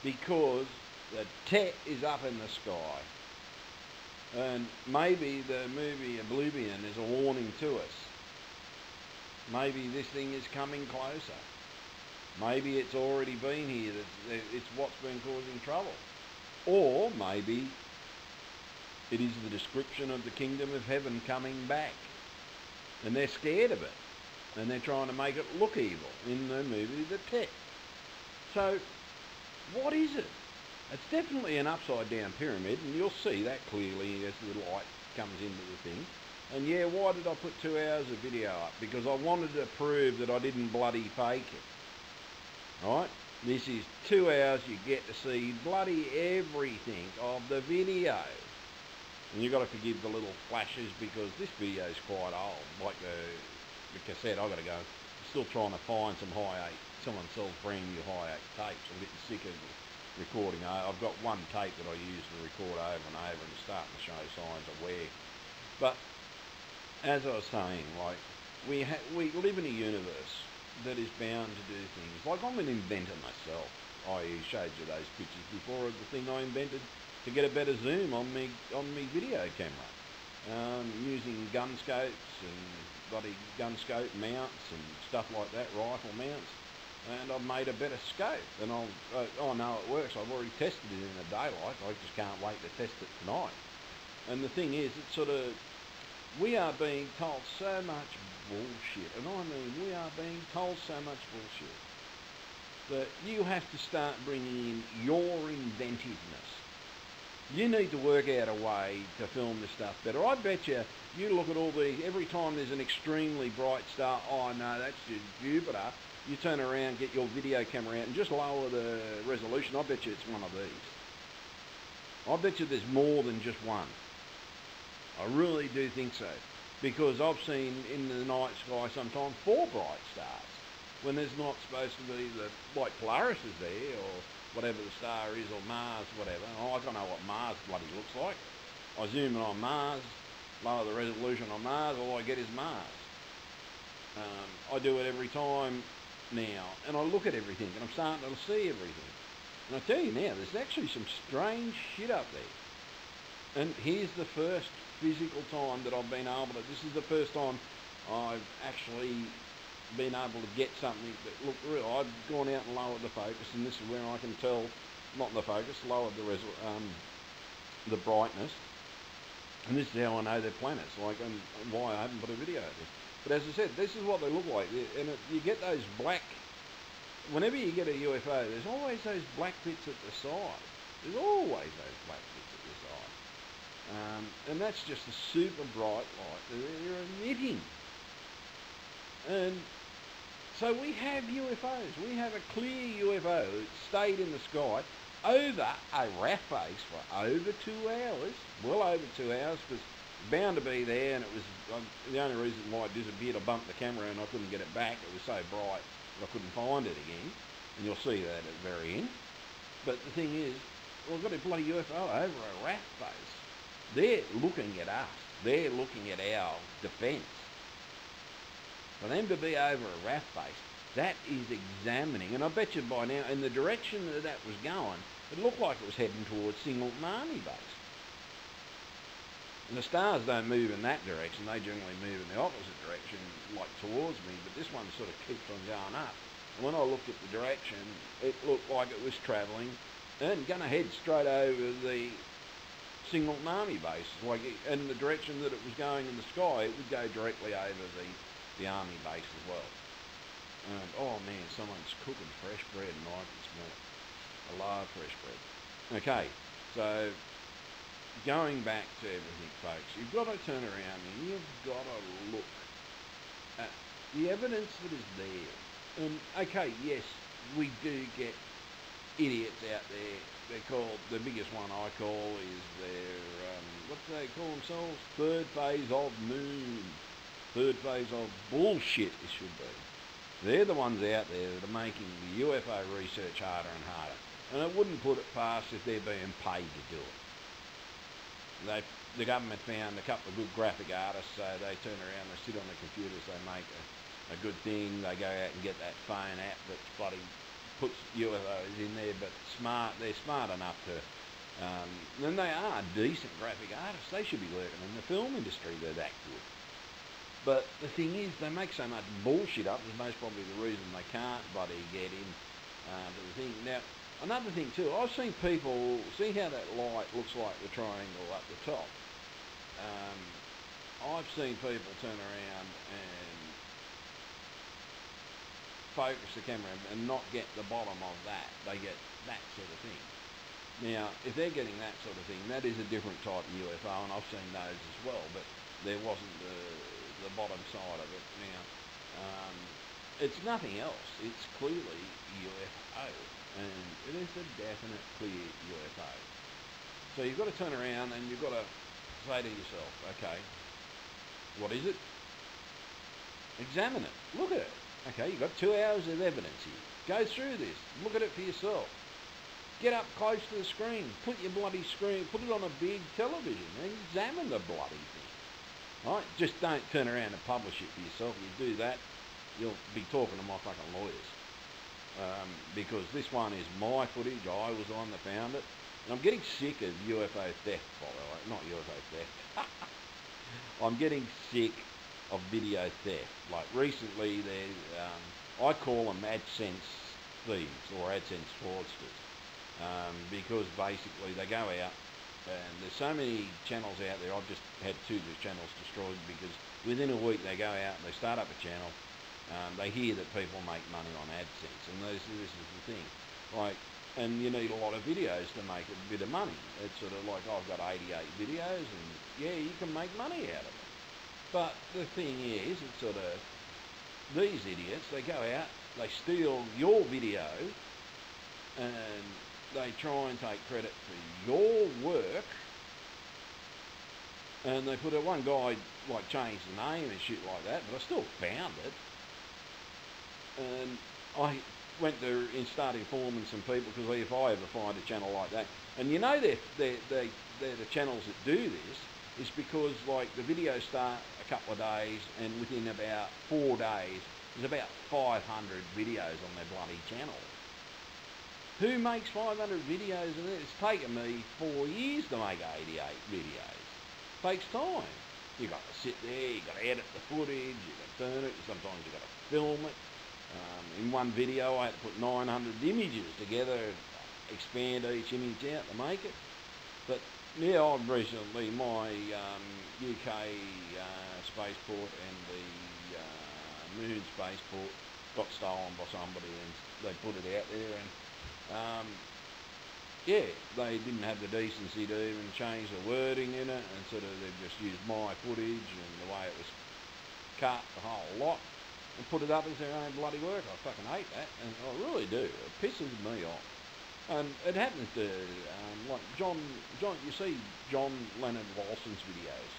Because the tech is up in the sky. And maybe the movie Oblivion is a warning to us. Maybe this thing is coming closer. Maybe it's already been here. It's what's been causing trouble. Or maybe it is the description of the kingdom of heaven coming back. And they're scared of it. And they're trying to make it look evil in the movie The Tech. So, what is it? It's definitely an upside down pyramid, and you'll see that clearly as the light comes into the thing. And yeah, why did I put 2 hours of video up? Because I wanted to prove that I didn't bloody fake it. Right? This is 2 hours, you get to see bloody everything of the video. And you've got to forgive the little flashes because this video is quite old. Like the cassette, I've got to go. I'm still trying to find some high 8. Someone sells brand new high 8 tapes. I'm getting sick of recording. I've got one tape that I use to record over and over and it's starting to show signs of wear. But as I was saying, like, we live in a universe that is bound to do things. Like, I'm an inventor myself. I showed you those pictures before of the thing I invented to get a better zoom on me video camera. Using gun scopes and bloody gun scope mounts and stuff like that, rifle mounts. And I've made a better scope. And I know it works. I've already tested it in the daylight. I just can't wait to test it tonight. And the thing is, it's sort of, we are being told so much bullshit. And I mean, we are being told so much bullshit that you have to start bringing in your inventiveness. You need to work out a way to film this stuff better. I bet you look at all these, every time there's an extremely bright star, oh no, that's just Jupiter. You turn around, get your video camera out and just lower the resolution. I bet you it's one of these. I bet you there's more than just one. I really do think so. Because I've seen in the night sky sometimes 4 bright stars when there's not supposed to be like Polaris is there or whatever the star is, or Mars, whatever. I don't know what Mars bloody looks like. I zoom in on Mars, lower the resolution on Mars, all I get is Mars. I do it every time now, and I look at everything, and I'm starting to see everything. And I tell you now, there's actually some strange shit up there. And here's the first physical time that I've been able to, this is the first time I've actually been able to get something that looked real. I've gone out and lowered the focus, and this is where I can tell, not the focus, lowered the brightness. And this is how I know they're planets, like, and why I haven't put a video of this. But as I said, this is what they look like, and you get those black, whenever you get a UFO, there's always those black bits at the side. There's always those black bits at the side. And that's just a super bright light that they're emitting. And so we have UFOs. We have a clear UFO that stayed in the sky over a RAF base for over 2 hours. Well over 2 hours, because it's bound to be there, and it was the only reason why it disappeared. I bumped the camera and I couldn't get it back. It was so bright that I couldn't find it again. And you'll see that at the very end. But the thing is, well, we've got a bloody UFO over a RAF base. They're looking at us. They're looking at our defence. For them to be over a RAF base, that is examining. And I bet you by now, in the direction that was going, It looked like it was heading towards Singleton Army Base. And the stars don't move in that direction, they generally move in the opposite direction, like towards me, but this one sort of keeps on going up. And when I looked at the direction, it looked like it was travelling and going to head straight over the Singleton Army Base. Like, in the direction that it was going in the sky, it would go directly over the Army Base as well. And, oh man, someone's cooking fresh bread and I can smell it. I love fresh bread. Okay, so going back to everything, folks, you've got to turn around and you've got to look at the evidence that is there. And, okay, yes, we do get idiots out there. They're called, the biggest one I call is their, what do they call themselves? Third phase of moon. Third phase of bullshit, it should be. They're the ones out there that are making the UFO research harder and harder. And I wouldn't put it past if they're being paid to do it. The government found a couple of good graphic artists, so they turn around, they sit on the computers, they make a good thing, they go out and get that phone app that's bloody puts UFOs in there, but they're smart enough to, and they are decent graphic artists, they should be working in the film industry, they're that good. But the thing is, they make so much bullshit up, it's most probably the reason they can't bloody get in to the thing. Now, another thing too, I've seen people, see how that light looks like the triangle up the top? I've seen people turn around and focus the camera and not get the bottom of that. They get that sort of thing. Now, if they're getting that sort of thing, that is a different type of UFO, and I've seen those as well, but there wasn't the bottom side of it. Now, it's nothing else. It's clearly UFO, and it is a definite clear UFO. So you've got to turn around and you've got to say to yourself, okay, what is it? Examine it. Look at it. Okay, you've got 2 hours of evidence here. Go through this. Look at it for yourself. Get up close to the screen. Put your bloody screen, put it on a big television and examine the bloody thing. Right? Just don't turn around and publish it for yourself. If you do that, you'll be talking to my fucking lawyers. Because this one is my footage. I was the one that found it. And I'm getting sick of UFO theft, by the way. Not UFO theft. I'm getting sick of video theft. Like recently, I call them AdSense thieves or AdSense fraudsters, because basically they go out and there's so many channels out there. I've just had 2 channels destroyed because within a week they go out and they start up a channel. They hear that people make money on AdSense, and this is the thing. Like, and you need a lot of videos to make a bit of money. It's sort of like, I've got 88 videos, and yeah, you can make money out of it. But the thing is, it's sort of, these idiots, they go out, they steal your video, and they try and take credit for your work, and they put it, one guy like changed the name and shit like that, but I still found it. And I went to start informing some people, because if I ever find a channel like that, and you know they're the channels that do this, is because like the videos start a couple of days, and within about 4 days there's about 500 videos on their bloody channel. Who makes 500 videos? And it's taken me 4 years to make 88 videos. It takes time. You've got to sit there, you've got to edit the footage, you've got to turn it, sometimes you've got to film it. In one video I had to put 900 images together, expand each image out to make it. But yeah, I've recently, my UK spaceport and the moon spaceport got stolen by somebody, and they put it out there, and yeah, they didn't have the decency to even change the wording in it, and sort of they've just used my footage and the way it was cut, the whole lot, and put it up as their own bloody work. I fucking hate that, and I really do. It pisses me off. And it happens to, like John, you see John Leonard Walson's videos.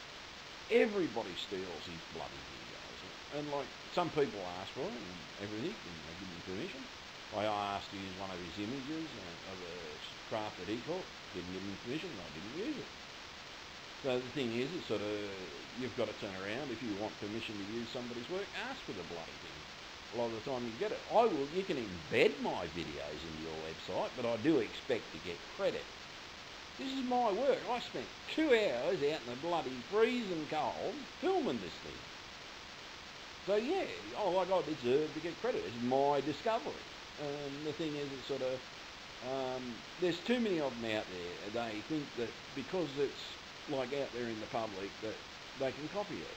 Everybody steals his bloody videos. And like, some people ask for it and everything, and they give him permission. I asked to use one of his images of a craft that he caught. Didn't give him permission, I didn't use it. So the thing is, it's sort of, you've got to turn around. If you want permission to use somebody's work, ask for the bloody thing. a lot of the time you get it. You can embed my videos into your website, but I do expect to get credit. This is my work. I spent 2 hours out in the bloody freezing cold filming this thing. So yeah, I deserve to get credit. It's my discovery. The thing is, it's sort of, there's too many of them out there. They think that because it's like out there in the public that they can copy it.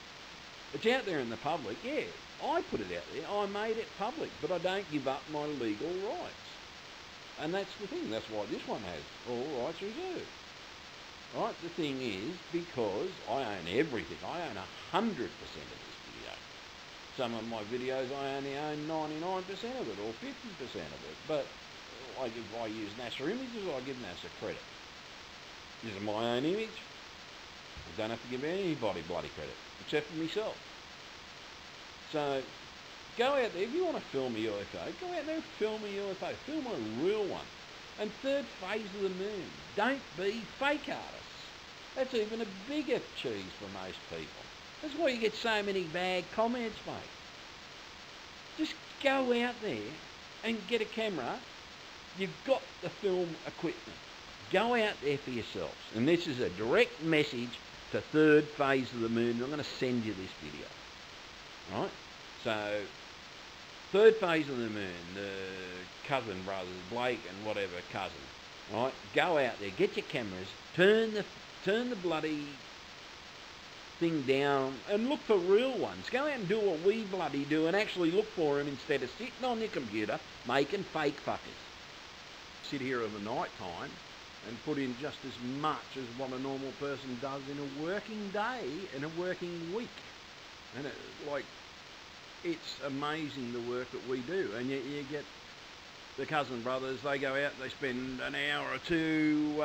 It's out there in the public, yeah. I put it out there. I made it public, but I don't give up my legal rights. And that's the thing. That's why this one has all rights reserved. Right? The thing is, because I own everything. I own 100% of this video. Some of my videos I only own 99% of it or 50% of it. But like if I use NASA images, I give NASA credit. This is my own image. I don't have to give anybody bloody credit, except for myself. So, go out there, if you want to film a UFO, go out there and film a UFO. Film a real one. And third phase of the moon. Don't be fake artists. That's even a bigger cheese for most people. That's why you get so many bad comments, mate. Just go out there and get a camera. You've got the film equipment. Go out there for yourselves. And this is a direct message to third phase of the moon. I'm going to send you this video. Right? So, third phase of the moon, the cousin brothers, Blake and whatever cousin. Right? Go out there, get your cameras, turn the bloody thing down and look for real ones. Go out and do what we bloody do and actually look for them instead of sitting on your computer making fake fuckers. Sit here of a night time and put in just as much as what a normal person does in a working day, in a working week. And it's amazing the work that we do. And yet you get the cousin brothers, they go out, they spend an hour or two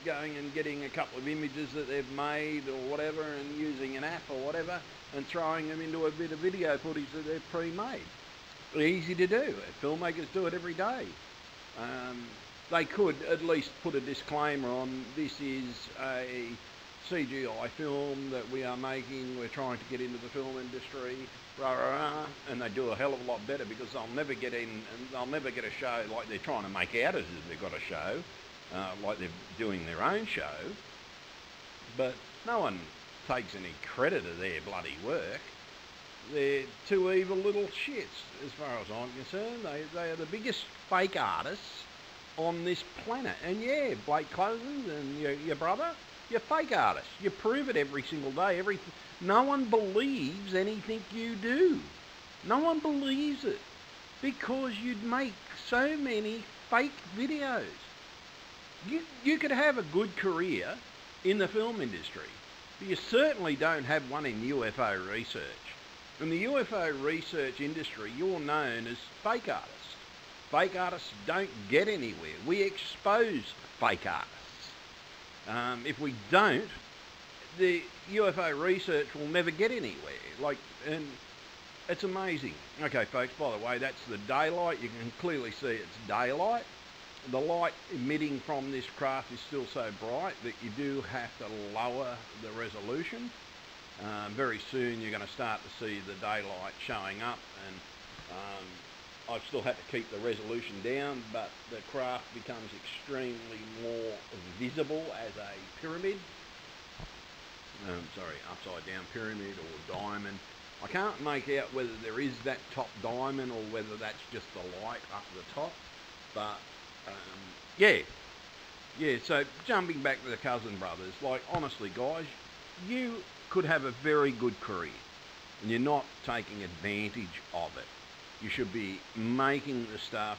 going and getting a couple of images that they've made or whatever and using an app or whatever and throwing them into a bit of video footage that they've pre-made. Easy to do. Filmmakers do it every day. They could at least put a disclaimer on, this is a CGI film that we are making, we're trying to get into the film industry, rah, rah, rah, and they do a hell of a lot better because they'll never get in, and they'll never get a show like they're trying to make out as if they've got a show, like they're doing their own show, but no one takes any credit of their bloody work. They're two evil little shits, as far as I'm concerned. They are the biggest fake artists on this planet. And yeah, Blake Cousins and your brother, you're fake artists. You prove it every single day. No one believes anything you do. No one believes it because you'd make so many fake videos. You could have a good career in the film industry, but you certainly don't have one in UFO research. In the UFO research industry, you're known as fake artists. Fake artists don't get anywhere. We expose fake artists. If we don't, the UFO research will never get anywhere. And it's amazing. Okay, folks, by the way, that's the daylight. You can clearly see it's daylight. The light emitting from this craft is still so bright that you do have to lower the resolution. Very soon you're going to start to see the daylight showing up, and I've still had to keep the resolution down, but the craft becomes extremely more visible as a pyramid. Upside down pyramid or diamond. I can't make out whether there is that top diamond or whether that's just the light up the top, but yeah, so jumping back to the cousin brothers, honestly guys, you could have a very good career and you're not taking advantage of it. You should be making the stuff.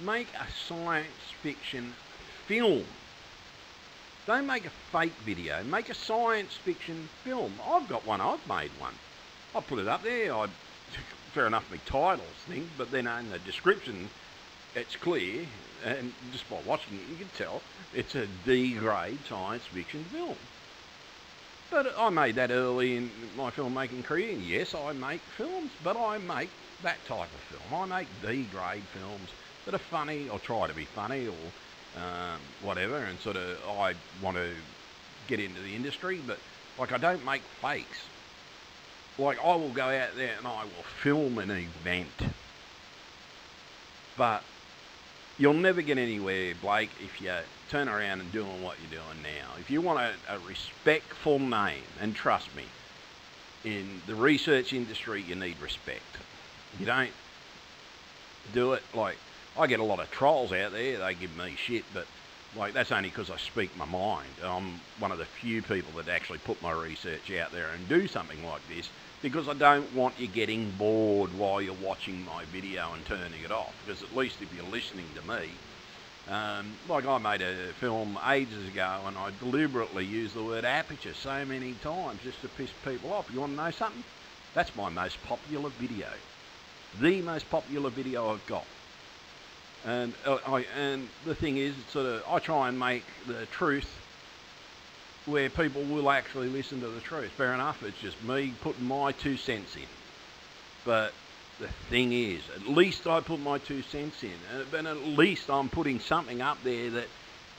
Make a science fiction film. Don't make a fake video. Make a science fiction film. I've got one. I've made one. I'll put it up there. Fair enough, my titles thing, but then in the description, it's clear, and just by watching it, you can tell it's a D-grade science fiction film. But I made that early in my filmmaking career, and yes, I make films, but I make that type of film. I make D-grade films that are funny, or try to be funny, or whatever, and I want to get into the industry, but I don't make fakes. Like, I will go out there and I will film an event. But you'll never get anywhere, Blake, if you turn around and doing what you're doing now. If you want a respectful name, and trust me, in the research industry, you need respect. You don't do it like... I get a lot of trolls out there, they give me shit, but like that's only because I speak my mind. I'm one of the few people that actually put my research out there and do something like this, because I don't want you getting bored while you're watching my video and turning it off. Because at least if you're listening to me, like I made a film ages ago and I deliberately used the word aperture so many times just to piss people off. You want to know something? That's my most popular video. The most popular video I've got. And the thing is, I try and make the truth where people will actually listen to the truth. Fair enough, it's just me putting my 2 cents in. But the thing is, at least I put my 2 cents in, and at least I'm putting something up there that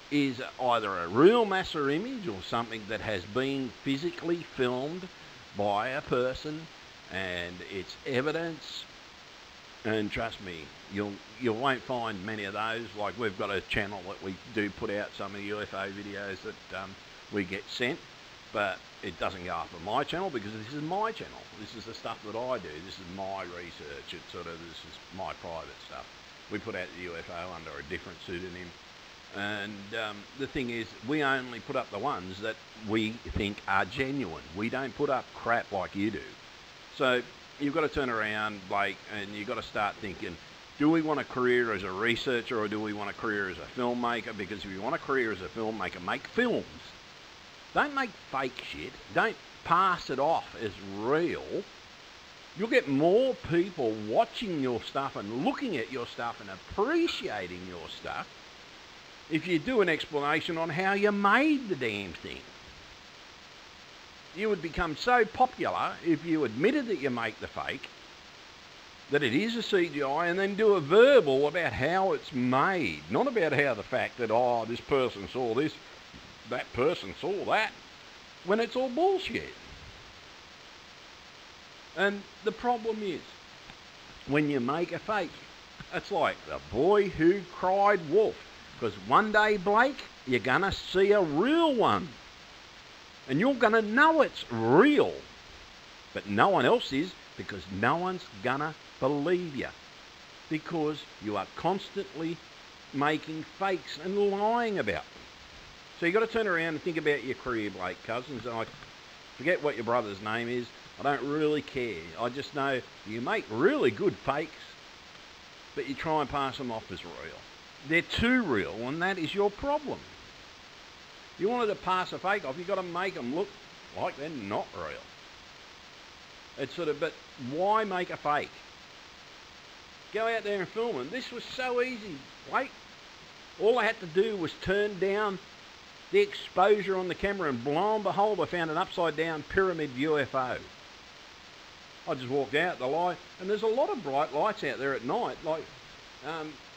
is either a real massa image or something that has been physically filmed by a person, and it's evidence. And trust me, you won't find many of those. Like, we've got a channel that we do put out some of the UFO videos that we get sent, but it doesn't go up on my channel because this is my channel. This is the stuff that I do. This is my research. It's this is my private stuff. We put out the UFO under a different pseudonym. And the thing is, we only put up the ones that we think are genuine. We don't put up crap like you do. So you've got to turn around, Blake, and you've got to start thinking, do we want a career as a researcher or do we want a career as a filmmaker? Because if you want a career as a filmmaker, make films. Don't make fake shit. Don't pass it off as real. You'll get more people watching your stuff and looking at your stuff and appreciating your stuff if you do an explanation on how you made the damn thing. You would become so popular if you admitted that you make the fake, that it is a CGI, and then do a verbal about how it's made. Not about how the fact that, oh, this person saw this, that person saw that, when it's all bullshit. And the problem is, when you make a fake, it's like the boy who cried wolf. Because one day, Blake, you're going to see a real one. And you're going to know it's real. But no one else is, because no one's going to believe you. Because you are constantly making fakes and lying about them. So you've got to turn around and think about your career, Blake Cousins. And I forget what your brother's name is. I don't really care. I just know you make really good fakes, but you try and pass them off as real. They're too real, and that is your problem. You wanted to pass a fake off, you've got to make them look like they're not real. It's but why make a fake? Go out there and film them. This was so easy, Blake. All I had to do was turn down the exposure on the camera, and lo and behold, I found an upside down pyramid UFO. I just walked out the light, and there's a lot of bright lights out there at night. Like,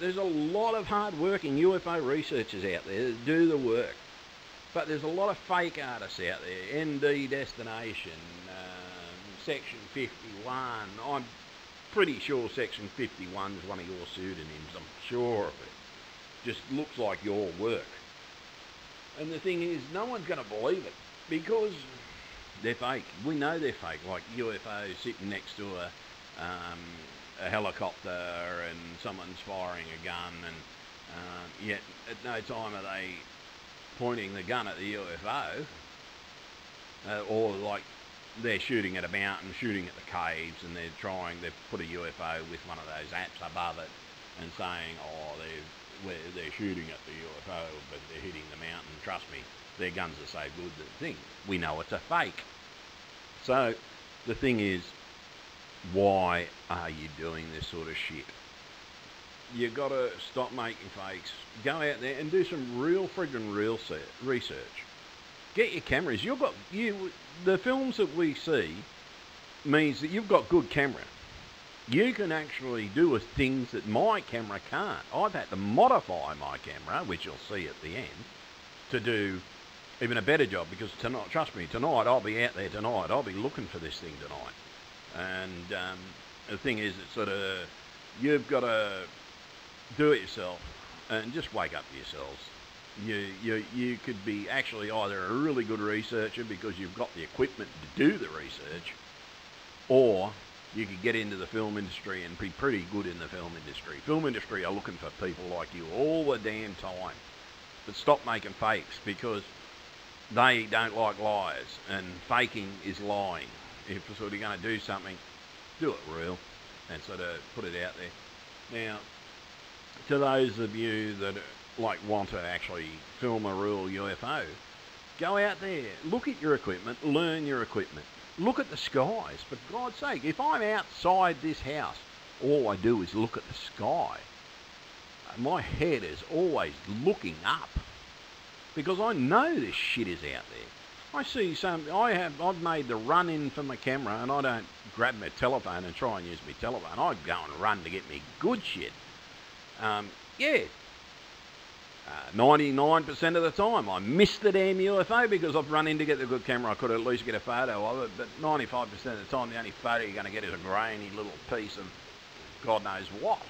there's a lot of hard-working UFO researchers out there that do the work. But there's a lot of fake artists out there. ND Destination, Section 51. I'm pretty sure Section 51 is one of your pseudonyms. I'm sure of it. Just looks like your work. And the thing is, no one's going to believe it because they're fake. We know they're fake. Like UFOs sitting next to a helicopter and someone's firing a gun, and yet at no time are they pointing the gun at the UFO, or like they're shooting at a mountain, shooting at the caves, and they've put a UFO with one of those apps above it and saying, oh, they're shooting at the UFO, but they're hitting the mountain. Trust me, their guns are so good that thing. We know it's a fake. So the thing is, why are you doing this sort of shit? You got to stop making fakes. Go out there and do some real friggin' real research. Get your cameras. The films that we see means that you've got good camera. You can actually do things that my camera can't. I've had to modify my camera, which you'll see at the end, to do even a better job, because tonight, trust me, tonight I'll be out there tonight. I'll be looking for this thing tonight. And the thing is, it's sort of, you've got to do it yourself and just wake up to yourselves. You could be actually either a really good researcher because you've got the equipment to do the research, or you could get into the film industry and be pretty good in the film industry. Film industry are looking for people like you all the damn time. But stop making fakes, because they don't like liars, and faking is lying. If you're sort of going to do something, do it real and sort of put it out there. Now, to those of you that want to actually film a real UFO, go out there, look at your equipment, learn your equipment. Look at the skies, for God's sake. If I'm outside this house, all I do is look at the sky. My head is always looking up, because I know this shit is out there. I see I've made the run in for my camera, and I don't grab my telephone and try and use my telephone. I go and run to get me good shit. 99% of the time I miss the damn UFO because I've run in to get the good camera. I could at least get a photo of it, but 95% of the time the only photo you're going to get is a grainy little piece of God knows what.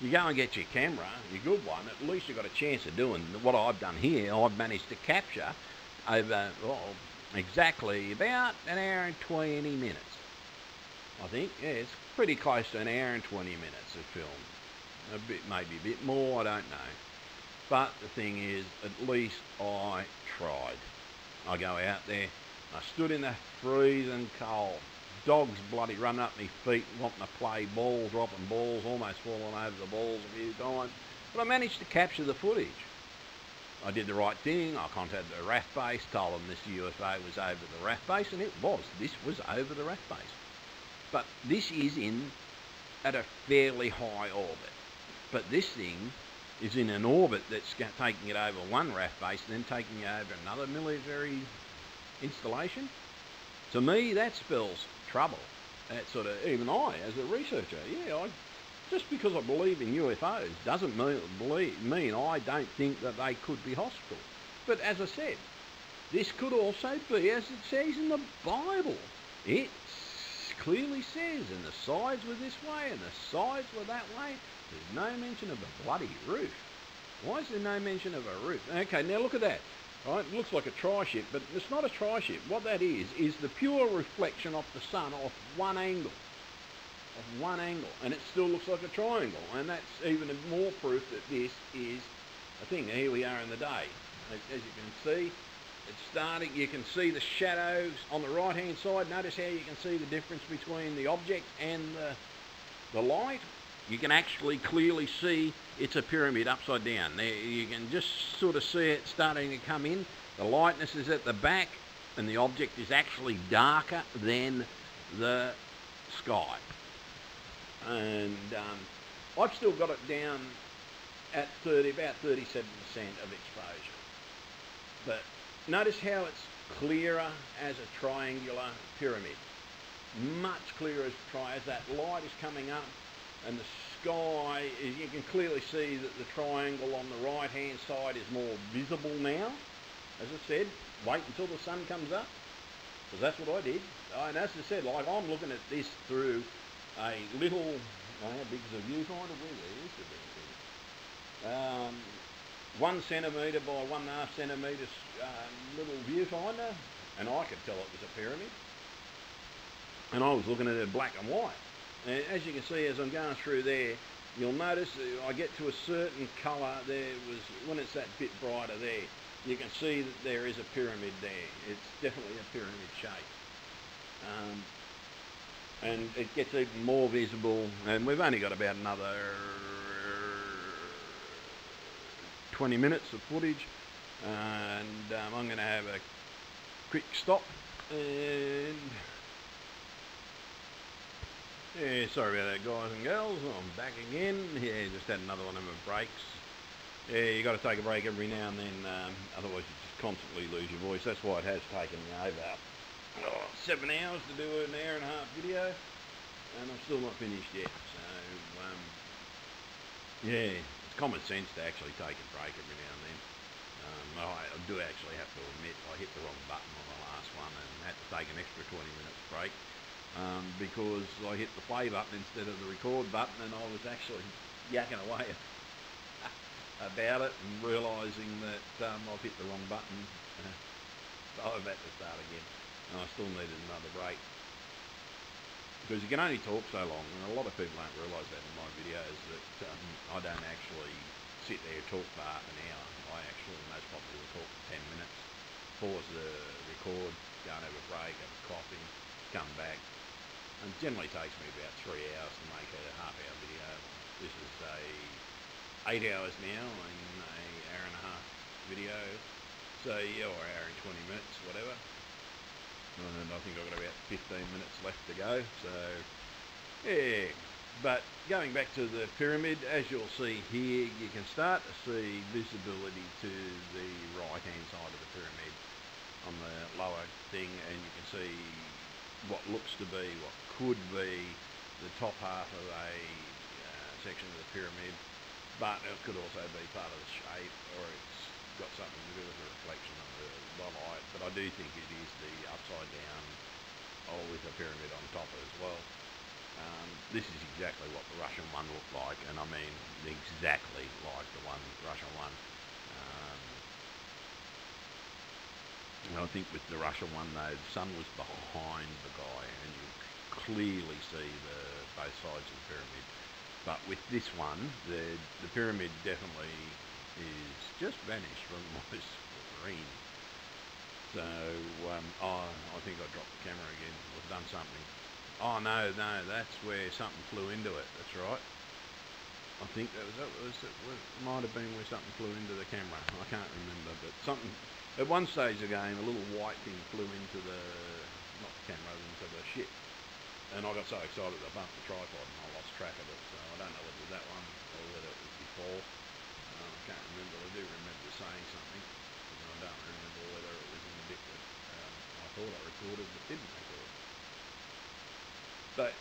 You go and get your camera, your good one, at least you've got a chance of doing what I've done here. I've managed to capture over, exactly about an hour and 20 minutes. I think, yeah, it's pretty close to an hour and 20 minutes of film. Maybe a bit more, I don't know. But the thing is, at least I tried. I go out there, I stood in the freezing cold. Dogs bloody running up my feet, wanting to play ball, dropping balls, almost falling over the balls a few times. But I managed to capture the footage. I did the right thing. I contacted the RAF base, told them this UFO was over the RAF base, and it was. This was over the RAF base. But this is at a fairly high orbit. But this thing is in an orbit that's taking it over one RAF base and then taking it over another military installation. To me, that spells trouble. That sort of, even I, as a researcher, just because I believe in UFOs doesn't mean I don't think that they could be hostile. But as I said, this could also be, as it says in the Bible. It clearly says, and the sides were this way and the sides were that way. There's no mention of a bloody roof. Why is there no mention of a roof? Okay, now look at that. Right, it looks like a tri-ship, but it's not a tri-ship. What that is the pure reflection of the sun off one angle. And it still looks like a triangle. And that's even more proof that this is a thing. Here we are in the day. As you can see, it's starting. You can see the shadows on the right-hand side. Notice how you can see the difference between the object and the light. You can actually clearly see it's a pyramid upside down. There, you can just sort of see it starting to come in. The lightness is at the back, and the object is actually darker than the sky. And I've still got it down at about 37% of exposure. But notice how it's clearer as a triangular pyramid. Much clearer as that light is coming up. And the sky, you can clearly see that the triangle on the right-hand side is more visible now. As I said, wait until the sun comes up, because that's what I did. And as I said, like, I'm looking at this through a little, how big is the viewfinder? Where is the viewfinder? 1 centimetre by 1.5 centimetres little viewfinder, and I could tell it was a pyramid. And I was looking at it black and white. And as you can see, as I'm going through there, you'll notice I get to a certain colour. When it's that bit brighter there, you can see that there is a pyramid there. It's definitely a pyramid shape. And it gets even more visible, and we've only got about another 20 minutes of footage, and I'm going to have a quick stop, and yeah, sorry about that, guys and girls. I'm back again. Yeah, just had another one of my breaks. Yeah, you got to take a break every now and then, otherwise you just constantly lose your voice. That's why it has taken me over 7 hours to do an hour-and-a-half video, and I'm still not finished yet. So, yeah, it's common sense to actually take a break every now and then. I do actually have to admit I hit the wrong button on the last one and had to take an extra 20 minutes break. because I hit the play button instead of the record button, and I was actually yakking away about it and realising that I've hit the wrong button. So I've had to start again, and I still needed another break. Because you can only talk so long, and a lot of people don't realise that in my videos, that I don't actually sit there and talk for half an hour. I actually most probably will talk for 10 minutes, pause the record, go and have a break, have a coffee, come back. And it generally takes me about 3 hours to make a half-hour video. This is 8 hours now in a hour and a half video, so yeah, or hour and 20 minutes, whatever. And I think I've got about 15 minutes left to go, so yeah. But going back to the pyramid, as you'll see here, you can start to see visibility to the right hand side of the pyramid on the lower thing, and you can see what looks to be, what could be the top half of a section of the pyramid, but it could also be part of the shape, or it's got something to do with the reflection of the light. But I do think it is the upside down, or with a pyramid on top as well. This is exactly what the Russian one looked like, and I mean exactly like the Russian one. I think with the Russian one though, the sun was behind the guy, and you clearly see both sides of the pyramid. But with this one, the pyramid definitely is just vanished from my screen. So I think I dropped the camera again. I've done something. Oh no, that's where something flew into it. That's right. I think it might have been where something flew into the camera. I can't remember, but something. At one stage of the game, a little white thing flew into not the camera, into the ship. And I got so excited I bumped the tripod and I lost track of it. So I don't know whether it was that one or whether it was before. I can't remember. I do remember saying something. I don't remember whether it was in the bit that I thought I recorded but didn't record. But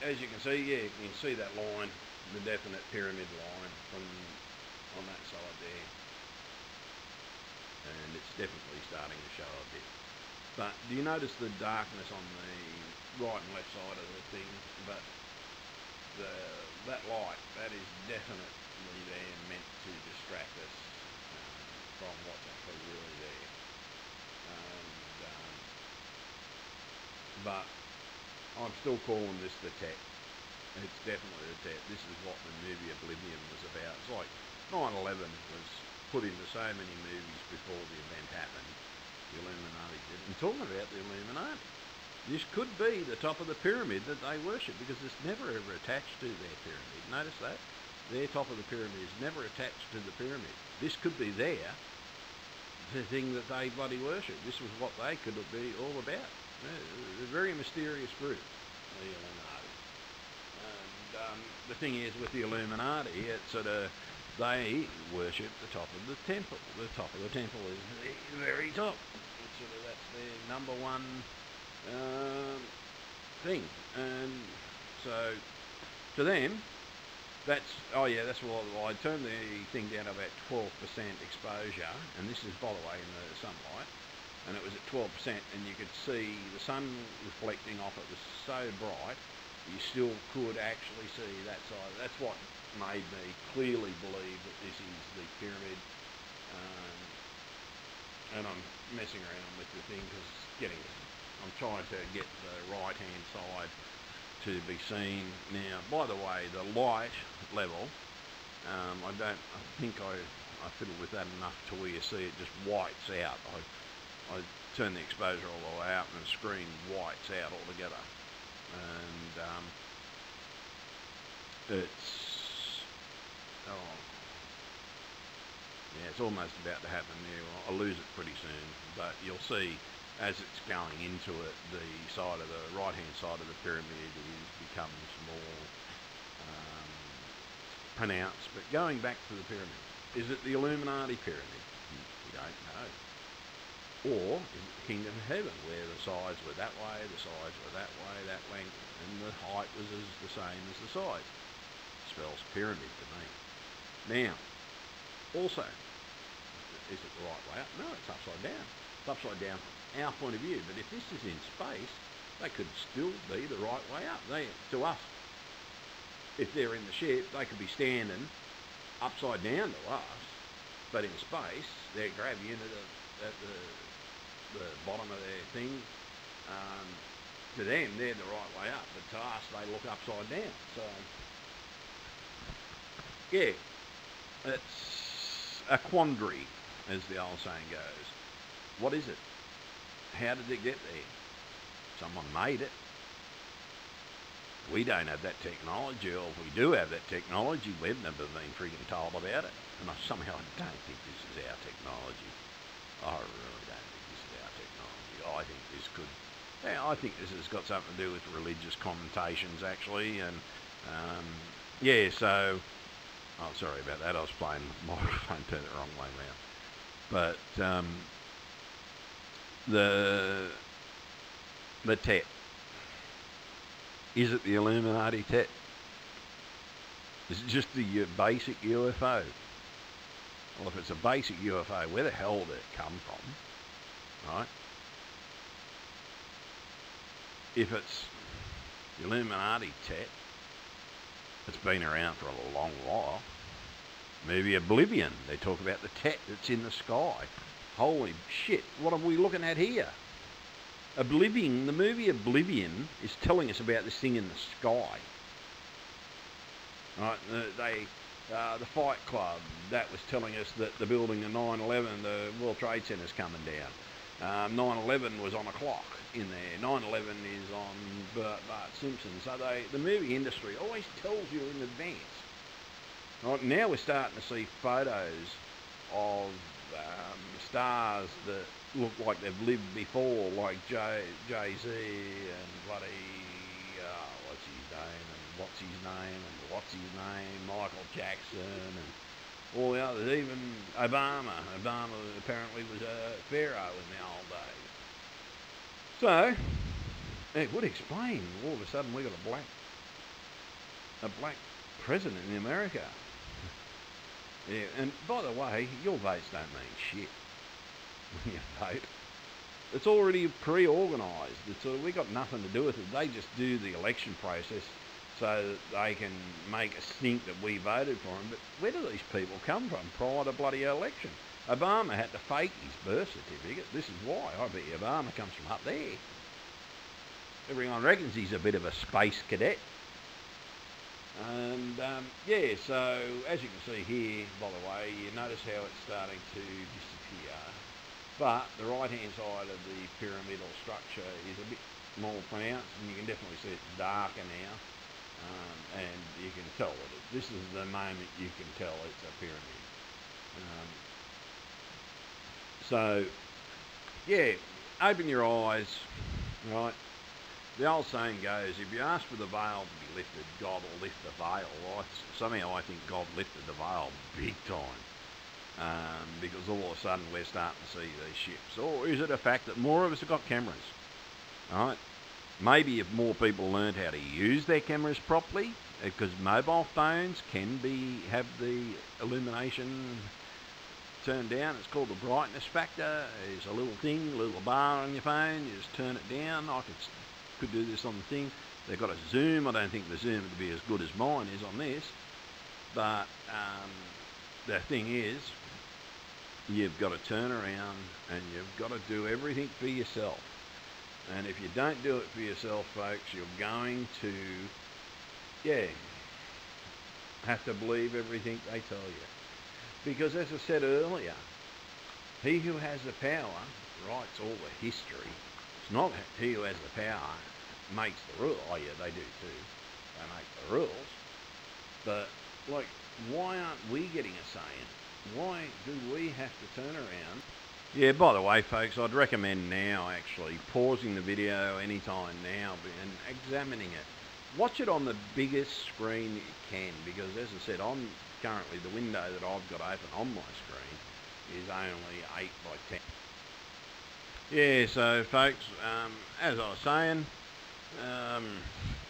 as you can see, yeah, you can see that line, the definite pyramid line on that side there. And it's definitely starting to show a bit. But do you notice the darkness on the right and left side of the thing? But that light, that is definitely there meant to distract us from what's actually really there. But I'm still calling this the Tet. It's definitely the Tet. This is what the movie Oblivion was about. It's like 9/11 was put into so many movies before the event happened. The Illuminati did. And talking about the Illuminati, this could be the top of the pyramid that they worship, because it's never ever attached to their pyramid. Notice that? Their top of the pyramid is never attached to the pyramid. This could be the thing that they bloody worship. This was what they could be all about. They're a very mysterious group, the Illuminati. And the thing is, with the Illuminati, it's sort of, they worship the top of the temple. The top of the temple is the very top. It's sort of, that's their number one thing. And so, to them, that's why I turned the thing down to about 12% exposure, and this is, by the way, in the sunlight, and it was at 12%, and you could see the sun reflecting off it was so bright, you still could actually see that side. That's what made me clearly believe that this is the pyramid. And I'm messing around with the thing because I'm trying to get the right hand side to be seen. Now, by the way, the light level, I think I fiddled with that enough to where you see it just whites out. I turn the exposure all the way out and the screen whites out altogether. And it's almost about to happen there. I'll lose it pretty soon, but you'll see as it's going into it, the side of the right hand side of the pyramid becomes more pronounced. But going back to the pyramid, is it the Illuminati pyramid? We don't know. Or is it the Kingdom of Heaven, where the sides were that way, the sides were that way, that length, and the height was the same as the sides? Spells pyramid to me. Now, also, is it the right way up? No, it's upside down. It's upside down from our point of view. But if this is in space, they could still be the right way up. To us, if they're in the ship, they could be standing upside down to us, but in space, their gravity at the bottom of their thing, to them, they're the right way up, but to us, they look upside down. So, yeah, it's a quandary, as the old saying goes. What is it? How did it get there? Someone made it. We don't have that technology, or if we do have that technology, we've never been freaking told about it. And somehow I don't think this is our technology. I really don't think this is our technology. I think this could... Yeah, I think this has got something to do with religious connotations, actually. And, yeah, so... Oh, sorry about that. I was playing the microphone, turned it the wrong way round. But, the Tet. Is it the Illuminati Tet? Is it just the basic UFO? Well, if it's a basic UFO, where the hell did it come from? Right? If it's the Illuminati Tet, it's been around for a long while. Maybe Oblivion. They talk about the Tet that's in the sky. Holy shit, what are we looking at here? Oblivion, the movie Oblivion is telling us about this thing in the sky. Right, the Fight Club, that was telling us that the building of 9/11, the World Trade Center's coming down. 9/11 was on a clock in there. 9/11 is on Bart Simpson. So the movie industry always tells you in advance. Right, now we're starting to see photos of stars that look like they've lived before, like Jay-Z and bloody, what's his name, Michael Jackson, and all the others, even Obama. Obama apparently was a pharaoh in the old days. So, it would explain all of a sudden we got a black president in America. Yeah, and by the way, your votes don't mean shit when you vote. It's already pre-organised. We got nothing to do with it. They just do the election process so that they can make us think that we voted for them. But where do these people come from prior to bloody election? Obama had to fake his birth certificate. This is why. I bet you Obama comes from up there. Everyone reckons he's a bit of a space cadet. And, yeah, so as you can see here, by the way, you notice how it's starting to disappear. But the right-hand side of the pyramidal structure is a bit more pronounced, and you can definitely see it's darker now. And you can tell that this is the moment you can tell it's a pyramid. So, yeah, open your eyes, right? The old saying goes, if you ask for the veil to be lifted, God will lift the veil. Well, somehow I think God lifted the veil big time. Because all of a sudden we're starting to see these ships. Or is it a fact that more of us have got cameras? Right? Maybe if more people learned how to use their cameras properly, because mobile phones can have the illumination turned down. It's called the brightness factor. It's a little thing, a little bar on your phone. You just turn it down. I could do this on the thing. They've got a zoom. I don't think the zoom would be as good as mine is on this. But the thing is, you've got to turn around and you've got to do everything for yourself. And if you don't do it for yourself, folks, you're going to, have to believe everything they tell you. Because as I said earlier, he who has the power writes all the history. It's not he who has the power makes the rule. Oh yeah, they do too. They make the rules. But, like, why aren't we getting a say in it? Why do we have to turn around? Yeah, by the way, folks, I'd recommend now, actually, pausing the video anytime now and examining it. Watch it on the biggest screen that you can, because, as I said, currently the window that I've got open on my screen is only 8 by 10. Yeah, so, folks, as I was saying,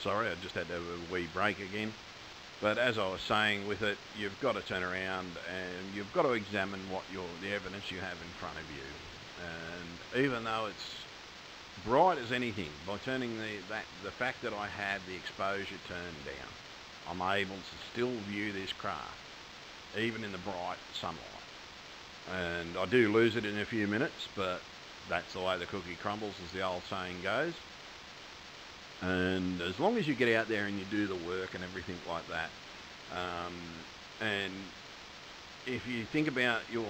sorry, I just had to have a wee break again. But as I was saying with it, you've got to turn around and you've got to examine the evidence you have in front of you. And even though it's bright as anything, by turning the fact that I had the exposure turned down, I'm able to still view this craft, even in the bright sunlight. And I do lose it in a few minutes, but that's the way the cookie crumbles, as the old saying goes. And as long as you get out there and you do the work and everything like that, and if you think about your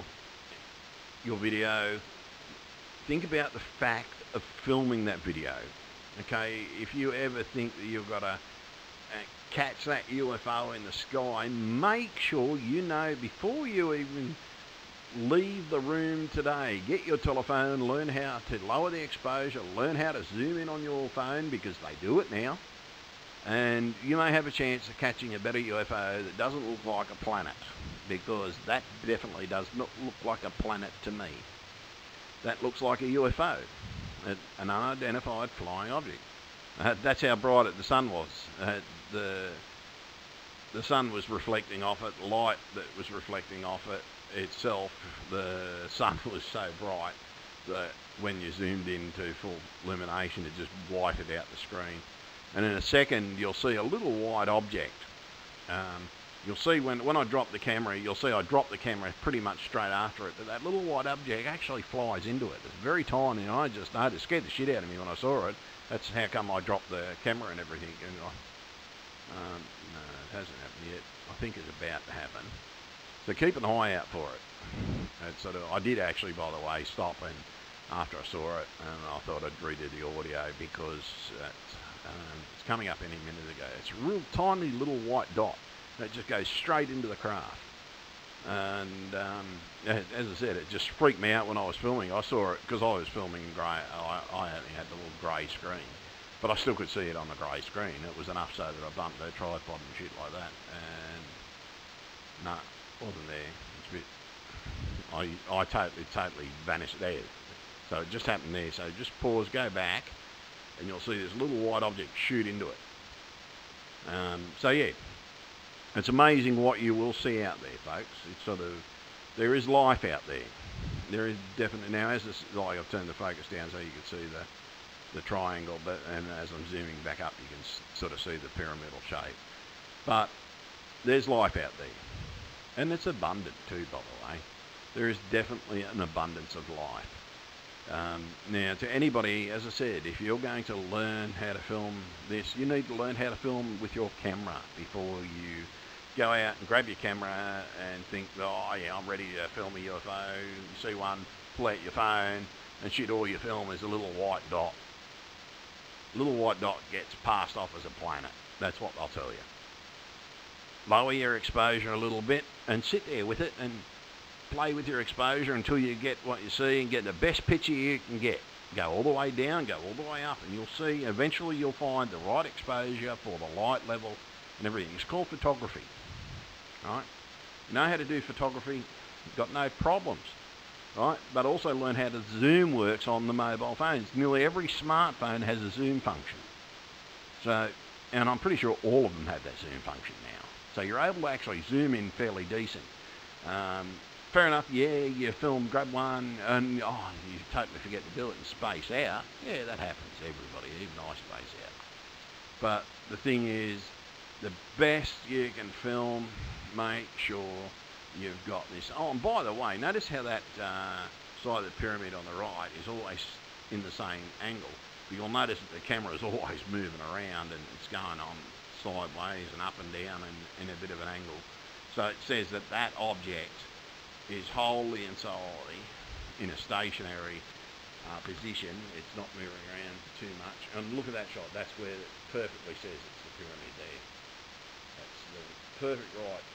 video, think about the fact of filming that video. Okay, if you ever think that you've got to catch that UFO in the sky, make sure you know before you even leave the room today. Get your telephone, learn how to lower the exposure, learn how to zoom in on your phone, because they do it now, and you may have a chance of catching a better UFO that doesn't look like a planet, because that definitely does not look like a planet to me. That looks like a UFO, an unidentified flying object. That's how bright the sun was. The sun was reflecting off it, the light that was reflecting off it itself, the sun was so bright that when you zoomed into full illumination, it just whited out the screen. And in a second, you'll see a little white object. You'll see when I drop the camera, you'll see I drop the camera pretty much straight after it, but that little white object actually flies into it. It's very tiny, and I just noticed, it scared the shit out of me when I saw it. That's how come I dropped the camera and everything. And no, it hasn't happened yet. I think it's about to happen. So keep an eye out for it. I did actually, by the way, stop and after I saw it, and I thought I'd redo the audio, because it's coming up any minute ago. It's a real tiny little white dot that just goes straight into the craft. And as I said, it just freaked me out when I was filming. I saw it because I was filming in grey. I only had the little grey screen, but I still could see it on the grey screen. It was enough so that I bumped the tripod and shit like that, and no, wasn't there. It's a bit. I totally vanished there. So it just happened there. So just pause, go back, and you'll see this little white object shoot into it. So yeah, it's amazing what you will see out there, folks. It's there is life out there. There is definitely, now as this, like I've turned the focus down so you can see the triangle, but and as I'm zooming back up, you can sort of see the pyramidal shape. But there's life out there, and it's abundant too, by the way. There is definitely an abundance of life. Now, to anybody, as I said, if you're going to learn how to film this, you need to learn how to film with your camera before you go out and grab your camera and think, oh yeah, I'm ready to film a UFO. You see one, pull out your phone, and shit, all you film is a little white dot. A little white dot gets passed off as a planet. That's what I'll tell you. Lower your exposure a little bit and sit there with it and play with your exposure until you get what you see and get the best picture you can get. Go all the way down, go all the way up, and you'll see eventually you'll find the right exposure for the light level and everything. It's called photography. Right? You know how to do photography, you've got no problems. Right? But also learn how the zoom works on the mobile phones. Nearly every smartphone has a zoom function. So, and I'm pretty sure all of them have that zoom function now. So you're able to actually zoom in fairly decent. Fair enough, yeah, you film, grab one, and you totally forget to do it and space out. Yeah, that happens to everybody, even I space out. But the thing is, the best you can film, make sure you've got this. Oh, and by the way, notice how that side of the pyramid on the right is always in the same angle. You'll notice that the camera is always moving around and it's going on sideways and up and down and in a bit of an angle. So it says that that object is wholly and solely in a stationary position. It's not moving around too much. And look at that shot. That's where it perfectly says it's the pyramid there. That's the perfect right.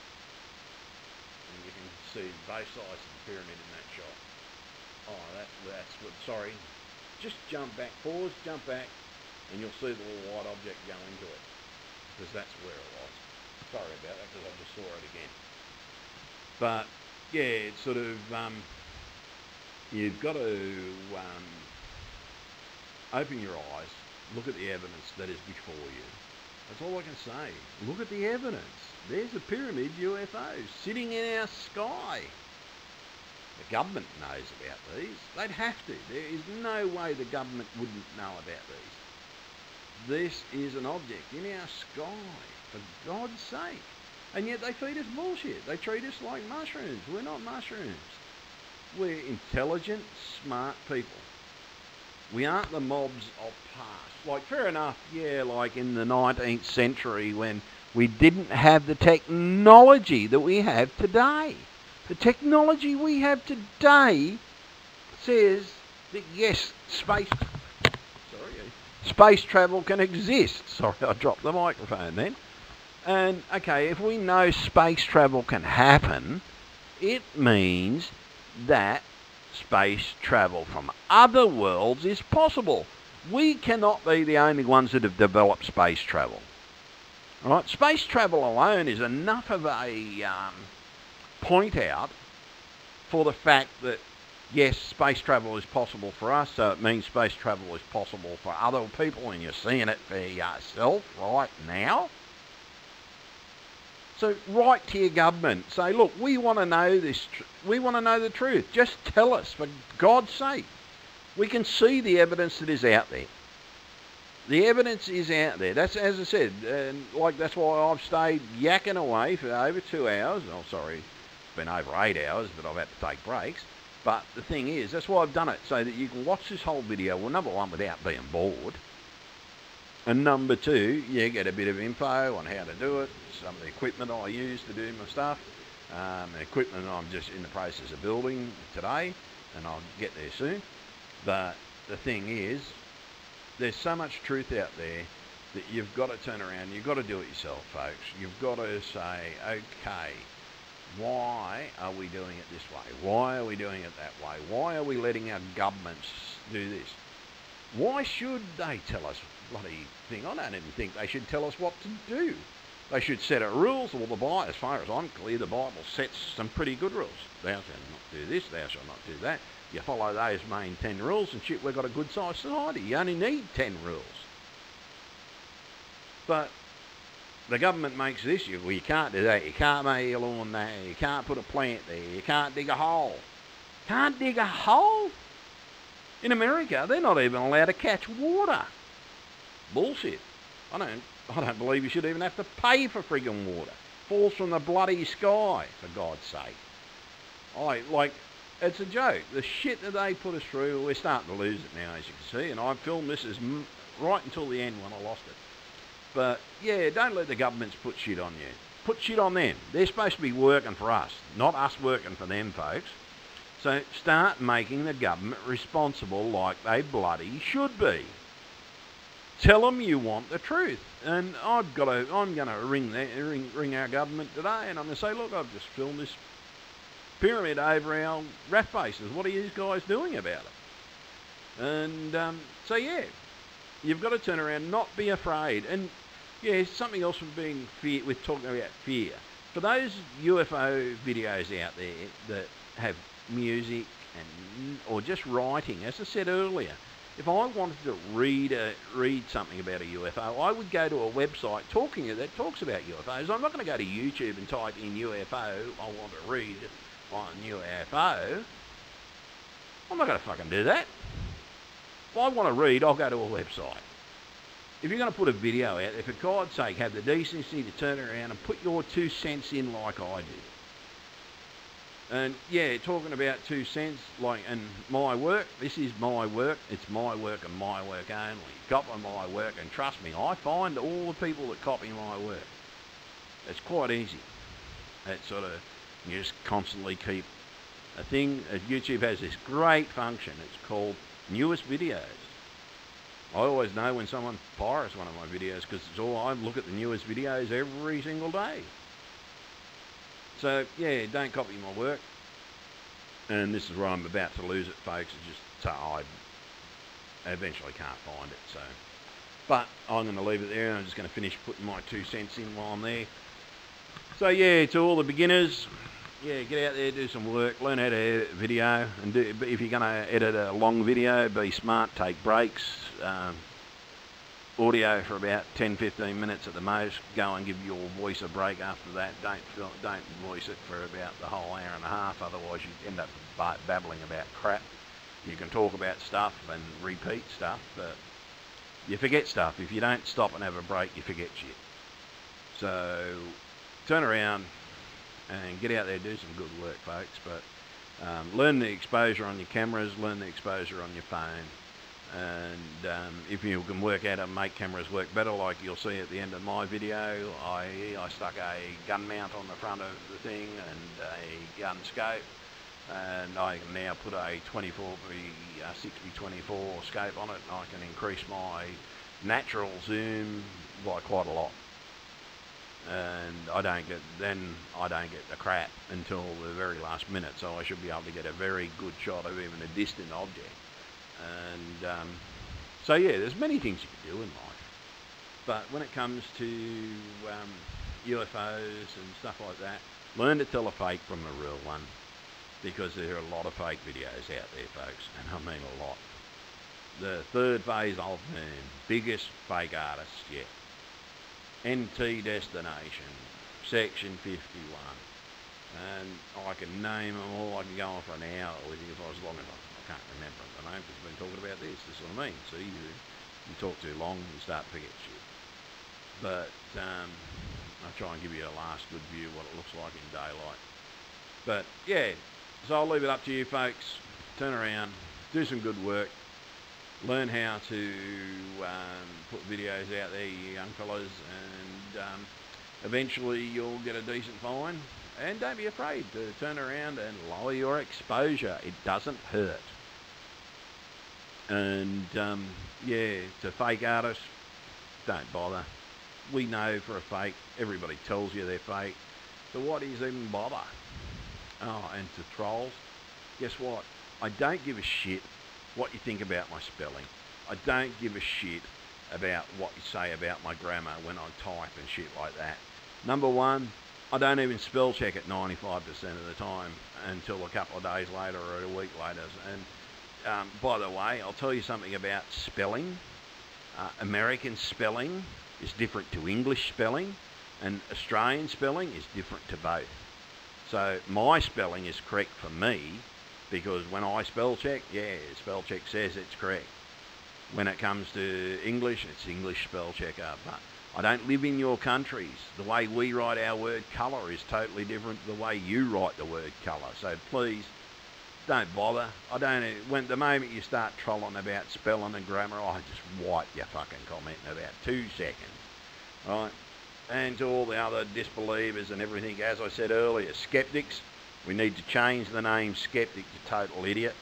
And you can see both sides of the pyramid in that shot. Oh, that's what, sorry. Just jump back, pause, jump back, and you'll see the little white object go into it. Because that's where it was. Sorry about that, because I just saw it again. But yeah, it's sort of, you've got to open your eyes, look at the evidence that is before you. That's all I can say. Look at the evidence. There's a pyramid UFO sitting in our sky. The government knows about these. They'd have to. There is no way the government wouldn't know about these. This is an object in our sky, for God's sake. And yet they feed us bullshit. They treat us like mushrooms. We're not mushrooms. We're intelligent, smart people. We aren't the mobs of past. Like, fair enough, yeah, like in the 19th century when we didn't have the technology that we have today. The technology we have today says that, yes, space travel can exist. Sorry, I dropped the microphone then. And, okay, if we know space travel can happen, it means that space travel from other worlds is possible. We cannot be the only ones that have developed space travel. Right? Space travel alone is enough of a point out for the fact that, yes, space travel is possible for us, so it means space travel is possible for other people, and you're seeing it for yourself right now. So write to your government. Say, look, we want to know this. We want to know the truth. Just tell us, for God's sake. We can see the evidence that is out there. The evidence is out there. That's, as I said, like that's why I've stayed yakking away for over 2 hours. Oh, sorry, it's been over 8 hours, but I've had to take breaks. But the thing is, that's why I've done it, so that you can watch this whole video, well, number one, without being bored. And number two, you get a bit of info on how to do it, some of the equipment I use to do my stuff, equipment I'm just in the process of building today, and I'll get there soon. But the thing is, there's so much truth out there that you've got to turn around, you've got to do it yourself, folks. You've got to say, okay, why are we doing it this way? Why are we doing it that way? Why are we letting our governments do this? Why should they tell us bloody thing? I don't even think they should tell us what to do. They should set out rules. Well, the Bible, as far as I'm clear, the Bible sets some pretty good rules. Thou shalt not do this, thou shalt not do that. You follow those main 10 rules and shit, we've got a good sized society. You only need 10 rules. But the government makes this, well, you can't do that, you can't mow your lawn there, you can't put a plant there, you can't dig a hole. Can't dig a hole? In America, they're not even allowed to catch water. Bullshit. I don't believe you should even have to pay for friggin' water. Falls from the bloody sky, for God's sake. It's a joke. The shit that they put us through, we're starting to lose it now, as you can see, and I filmed this as right until the end when I lost it. But, yeah, don't let the governments put shit on you. Put shit on them. They're supposed to be working for us, not us working for them, folks. So start making the government responsible like they bloody should be. Tell them you want the truth. And I'm going to ring our government today, and I'm going to say, look, I've just filmed this pyramid over our RAF bases. What are you guys doing about it? And so, yeah, you've got to turn around, not be afraid. And, yeah, something else with talking about fear. For those UFO videos out there that have music or just writing, as I said earlier, if I wanted to read something about a UFO, I would go to a website that talks about UFOs. I'm not going to go to YouTube and type in UFO, I want to read on UFO. I'm not going to fucking do that. If I want to read, I'll go to a website. If you're going to put a video out there, for God's sake, have the decency to turn around and put your 2 cents in like I did. And yeah, talking about 2 cents, and my work, this is my work, it's my work and my work only. Copy my work, and trust me, I find all the people that copy my work. It's quite easy. It's sort of, you just constantly keep a thing. YouTube has this great function, it's called newest videos. I always know when someone pirates one of my videos because I look at the newest videos every single day. So, yeah, don't copy my work. And this is where I'm about to lose it, folks. It's just so I eventually can't find it. So, but I'm going to leave it there, and I'm just going to finish putting my 2 cents in while I'm there. So, yeah, to all the beginners, yeah, get out there, do some work, learn how to edit video. And if you're going to edit a long video, be smart, take breaks. audio for about 10-15 minutes at the most. Go and give your voice a break after that. Don't voice it for about the whole hour and a half, otherwise you end up babbling about crap. You can talk about stuff and repeat stuff, but you forget stuff. If you don't stop and have a break, you forget shit. So turn around and get out there, do some good work, folks. But learn the exposure on your cameras, learn the exposure on your phone. And if you can work out how to make cameras work better, like you'll see at the end of my video, I stuck a gun mount on the front of the thing and a gun scope, and I can now put a 6x24 scope on it, and I can increase my natural zoom by quite a lot. And I don't get the crap until the very last minute, so I should be able to get a very good shot of even a distant object. And so yeah, there's many things you can do in life, but when it comes to UFOs and stuff like that, learn to tell a fake from a real one, because there are a lot of fake videos out there, folks, and I mean a lot. The third phase of Moon, biggest fake artists yet. NT Destination, Section 51. And I can name them all. I can go on for an hour with you if I was long enough. I can't remember the name because we've been talking about this. This is what I mean. See, you talk too long, you start to forget shit. But I'll try and give you a last good view of what it looks like in daylight. But yeah, so I'll leave it up to you, folks. Turn around, do some good work. Learn how to put videos out there, you young fellas, and eventually you'll get a decent fine. And don't be afraid to turn around and lower your exposure. It doesn't hurt. And yeah, to fake artists, don't bother. We know for a fake, everybody tells you they're fake. So what is even bother? Oh, and to trolls, guess what? I don't give a shit what you think about my spelling. I don't give a shit about what you say about my grammar when I type and shit like that. Number one, I don't even spell check it 95% of the time until a couple of days later or a week later. And by the way, I'll tell you something about spelling. American spelling is different to English spelling, and Australian spelling is different to both. So my spelling is correct for me, because when I spell check, yeah, spell check says it's correct. When it comes to English, it's English spell checker. But I don't live in your countries. The way we write our word colour is totally different to the way you write the word colour. So please, don't bother. When the moment you start trolling about spelling and grammar, I just wipe your fucking comment in about 2 seconds. Right? And to all the other disbelievers and everything, as I said earlier, skeptics, we need to change the name skeptic to total idiot,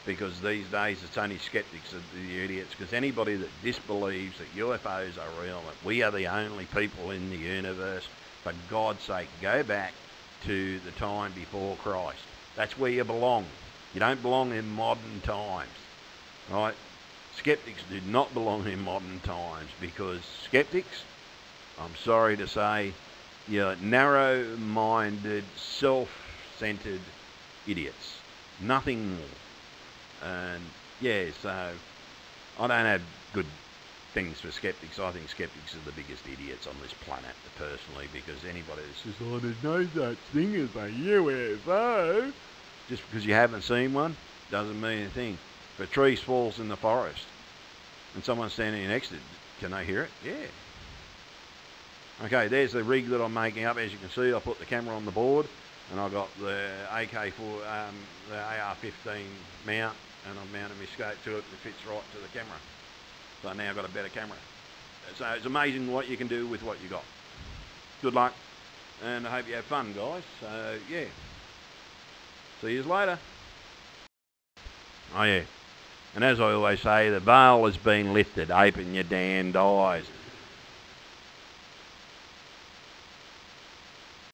because these days it's only skeptics that are the idiots, because anybody that disbelieves that UFOs are real, that we are the only people in the universe, for God's sake, go back to the time before Christ. That's where you belong. You don't belong in modern times, right? Skeptics do not belong in modern times, because skeptics, I'm sorry to say, you're narrow-minded, self-centered idiots. Nothing more. And yeah, so I don't have good things for skeptics. I think skeptics are the biggest idiots on this planet, personally, because anybody that says, oh, there's no such thing as a UFO, just because you haven't seen one doesn't mean anything. If a tree falls in the forest and someone's standing next to it, can they hear it? Yeah. Okay, there's the rig that I'm making up. As you can see, I put the camera on the board, and I've got the the AR-15 mount, and I've mounted my scope to it, and it fits right to the camera. So now I've got a better camera. So it's amazing what you can do with what you got. Good luck, and I hope you have fun, guys. So yeah, see you later. Oh yeah, and as I always say, the veil has been lifted. Open your damned eyes.